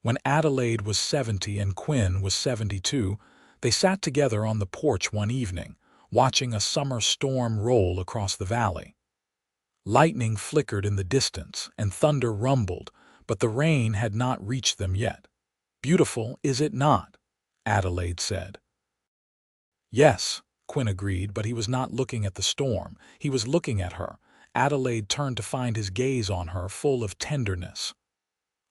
When Adelaide was 70 and Quinn was 72, they sat together on the porch one evening, watching a summer storm roll across the valley. Lightning flickered in the distance, and thunder rumbled, but the rain had not reached them yet. "Beautiful, is it not?" Adelaide said. "Yes," Quinn agreed, but he was not looking at the storm. He was looking at her. Adelaide turned to find his gaze on her, full of tenderness.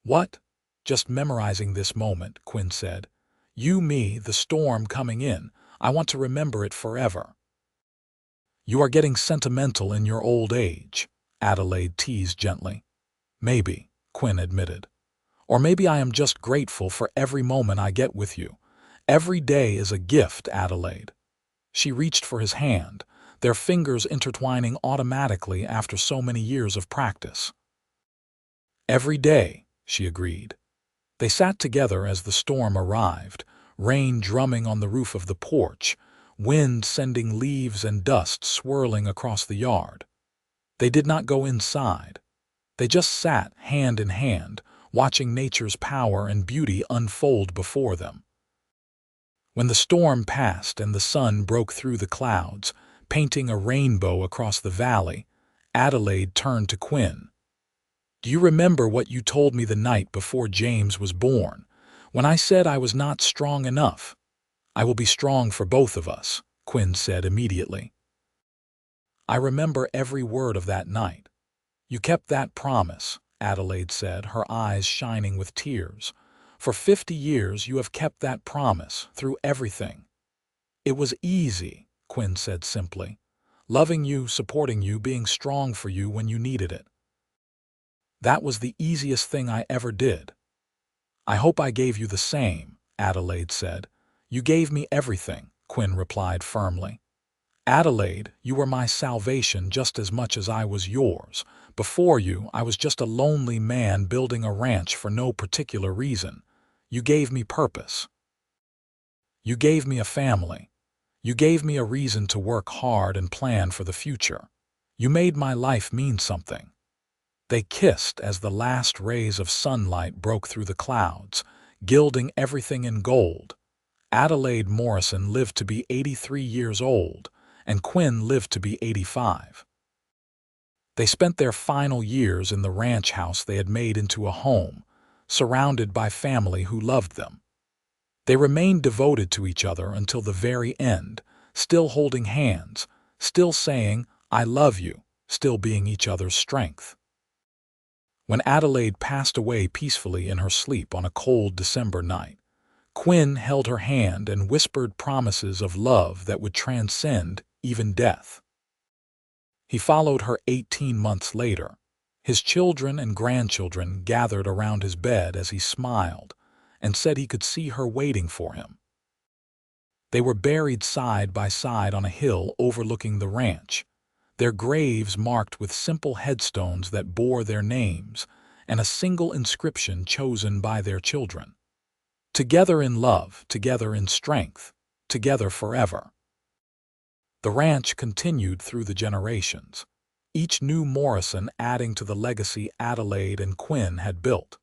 "What?" "Just memorizing this moment," Quinn said. "You, me, the storm coming in. I want to remember it forever." "You are getting sentimental in your old age," Adelaide teased gently. "Maybe," Quinn admitted. "Or maybe I am just grateful for every moment I get with you. Every day is a gift, Adelaide." She reached for his hand, their fingers intertwining automatically after so many years of practice. "Every day," she agreed. They sat together as the storm arrived, rain drumming on the roof of the porch, wind sending leaves and dust swirling across the yard. They did not go inside. They just sat, hand in hand, watching nature's power and beauty unfold before them. When the storm passed and the sun broke through the clouds, painting a rainbow across the valley, Adelaide turned to Quinn. "Do you remember what you told me the night before James was born, when I said I was not strong enough?" "I will be strong for both of us," Quinn said immediately. "I remember every word of that night." "You kept that promise," Adelaide said, her eyes shining with tears. For 50 years you have kept that promise through everything. It was easy, Quinn said simply. Loving you, supporting you, being strong for you when you needed it. That was the easiest thing I ever did. I hope I gave you the same, Adelaide said. You gave me everything, Quinn replied firmly. Adelaide, you were my salvation just as much as I was yours. Before you, I was just a lonely man building a ranch for no particular reason. You gave me purpose. You gave me a family. You gave me a reason to work hard and plan for the future. You made my life mean something. They kissed as the last rays of sunlight broke through the clouds, gilding everything in gold. Adelaide Morrison lived to be 83 years old, and Quinn lived to be 85. They spent their final years in the ranch house they had made into a home, surrounded by family who loved them. They remained devoted to each other until the very end, still holding hands, still saying, "I love you," still being each other's strength. When Adelaide passed away peacefully in her sleep on a cold December night, Quinn held her hand and whispered promises of love that would transcend even death. He followed her 18 months later. His children and grandchildren gathered around his bed as he smiled and said he could see her waiting for him. They were buried side by side on a hill overlooking the ranch, their graves marked with simple headstones that bore their names and a single inscription chosen by their children. Together in love, together in strength, together forever. The ranch continued through the generations, each new Morrison adding to the legacy Adelaide and Quinn had built.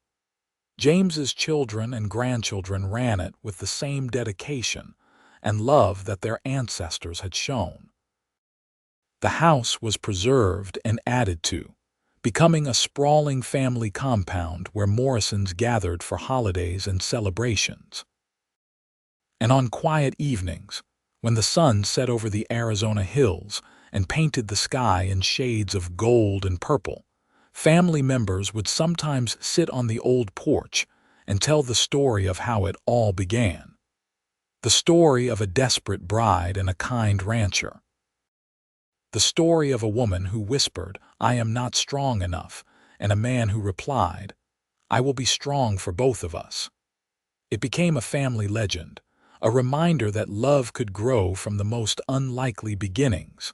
James's children and grandchildren ran it with the same dedication and love that their ancestors had shown. The house was preserved and added to, becoming a sprawling family compound where Morrisons gathered for holidays and celebrations. And on quiet evenings, when the sun set over the Arizona hills and painted the sky in shades of gold and purple, family members would sometimes sit on the old porch and tell the story of how it all began. The story of a desperate bride and a kind rancher. The story of a woman who whispered, "I am not strong enough," and a man who replied, "I will be strong for both of us." It became a family legend, a reminder that love could grow from the most unlikely beginnings.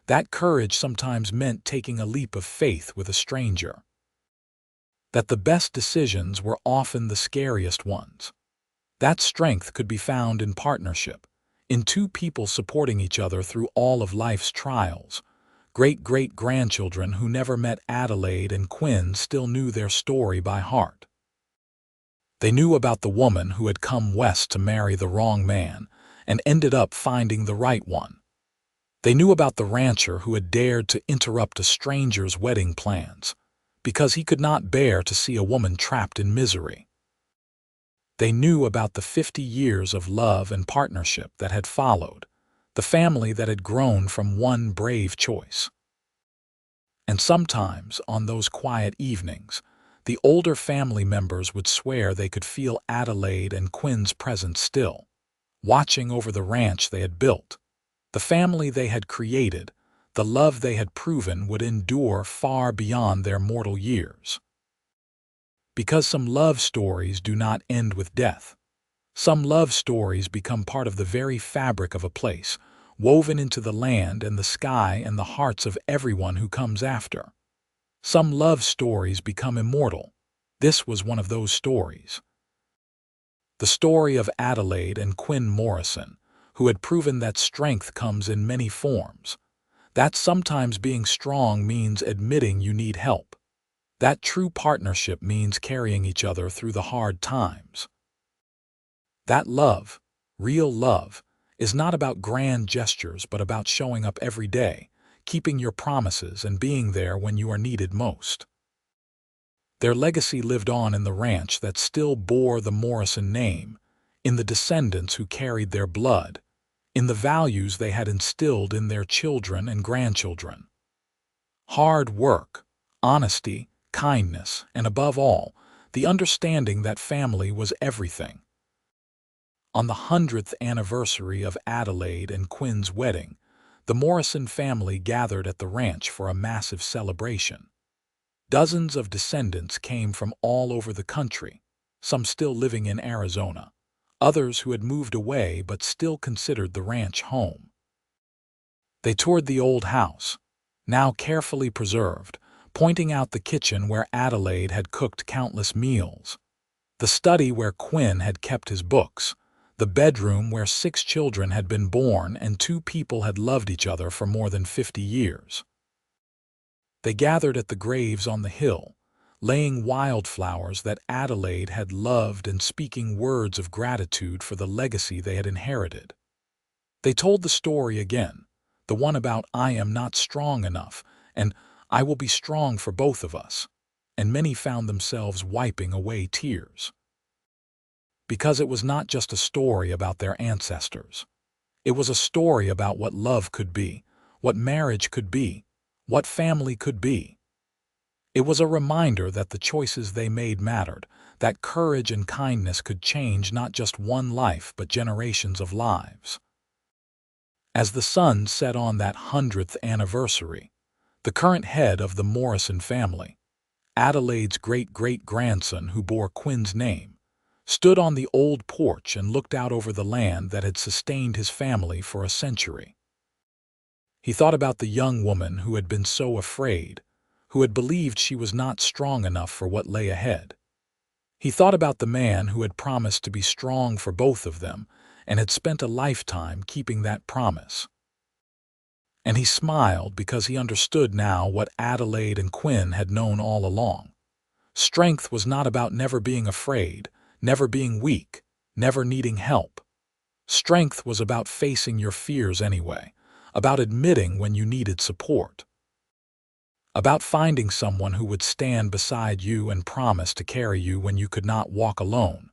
That courage sometimes meant taking a leap of faith with a stranger. That the best decisions were often the scariest ones. That strength could be found in partnership, in two people supporting each other through all of life's trials. Great-great-grandchildren who never met Adelaide and Quinn still knew their story by heart. They knew about the woman who had come west to marry the wrong man and ended up finding the right one. They knew about the rancher who had dared to interrupt a stranger's wedding plans because he could not bear to see a woman trapped in misery. They knew about the 50 years of love and partnership that had followed, the family that had grown from one brave choice. And sometimes, on those quiet evenings, the older family members would swear they could feel Adelaide and Quinn's presence still, watching over the ranch they had built, the family they had created, the love they had proven would endure far beyond their mortal years. Because some love stories do not end with death. Some love stories become part of the very fabric of a place, woven into the land and the sky and the hearts of everyone who comes after. Some love stories become immortal. This was one of those stories. The story of Adelaide and Quinn Morrison, who had proven that strength comes in many forms. That sometimes being strong means admitting you need help. That true partnership means carrying each other through the hard times. That love, real love, is not about grand gestures but about showing up every day, keeping your promises and being there when you are needed most. Their legacy lived on in the ranch that still bore the Morrison name, in the descendants who carried their blood, in the values they had instilled in their children and grandchildren. Hard work, honesty, kindness, and above all, the understanding that family was everything. On the 100th anniversary of Adelaide and Quinn's wedding, the Morrison family gathered at the ranch for a massive celebration. Dozens of descendants came from all over the country, some still living in Arizona, others who had moved away but still considered the ranch home. They toured the old house, now carefully preserved, pointing out the kitchen where Adelaide had cooked countless meals, the study where Quinn had kept his books, the bedroom where 6 children had been born and 2 people had loved each other for more than 50 years. They gathered at the graves on the hill, laying wildflowers that Adelaide had loved and speaking words of gratitude for the legacy they had inherited. They told the story again, the one about "I am not strong enough" and "I will be strong for both of us," and many found themselves wiping away tears. Because it was not just a story about their ancestors. It was a story about what love could be, what marriage could be, what family could be. It was a reminder that the choices they made mattered, that courage and kindness could change not just one life but generations of lives. As the sun set on that 100th anniversary, the current head of the Morrison family, Adelaide's great-great-grandson who bore Quinn's name, stood on the old porch and looked out over the land that had sustained his family for a century. He thought about the young woman who had been so afraid, who had believed she was not strong enough for what lay ahead. He thought about the man who had promised to be strong for both of them and had spent a lifetime keeping that promise. And he smiled because he understood now what Adelaide and Quinn had known all along. Strength was not about never being afraid, never being weak, never needing help. Strength was about facing your fears anyway, about admitting when you needed support, about finding someone who would stand beside you and promise to carry you when you could not walk alone.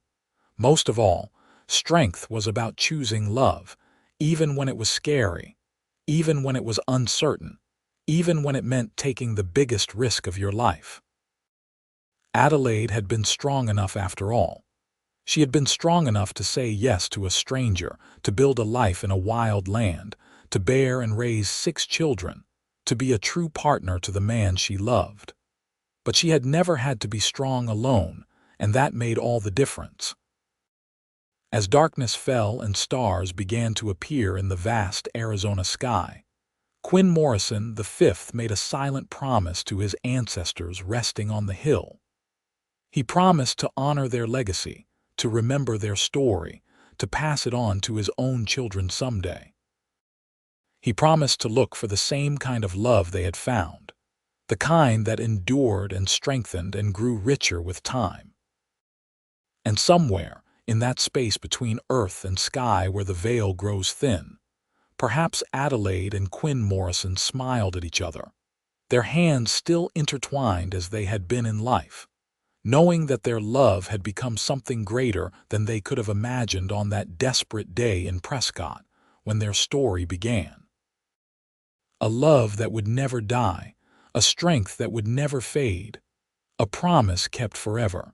Most of all, strength was about choosing love, even when it was scary, even when it was uncertain, even when it meant taking the biggest risk of your life. Adelaide had been strong enough after all. She had been strong enough to say yes to a stranger, to build a life in a wild land, to bear and raise 6 children, to be a true partner to the man she loved. But she had never had to be strong alone, and that made all the difference. As darkness fell and stars began to appear in the vast Arizona sky, Quinn Morrison V made a silent promise to his ancestors resting on the hill. He promised to honor their legacy, to remember their story, to pass it on to his own children someday. He promised to look for the same kind of love they had found, the kind that endured and strengthened and grew richer with time. And somewhere, in that space between earth and sky where the veil grows thin, perhaps Adelaide and Quinn Morrison smiled at each other, their hands still intertwined as they had been in life, knowing that their love had become something greater than they could have imagined on that desperate day in Prescott when their story began. A love that would never die, a strength that would never fade, a promise kept forever.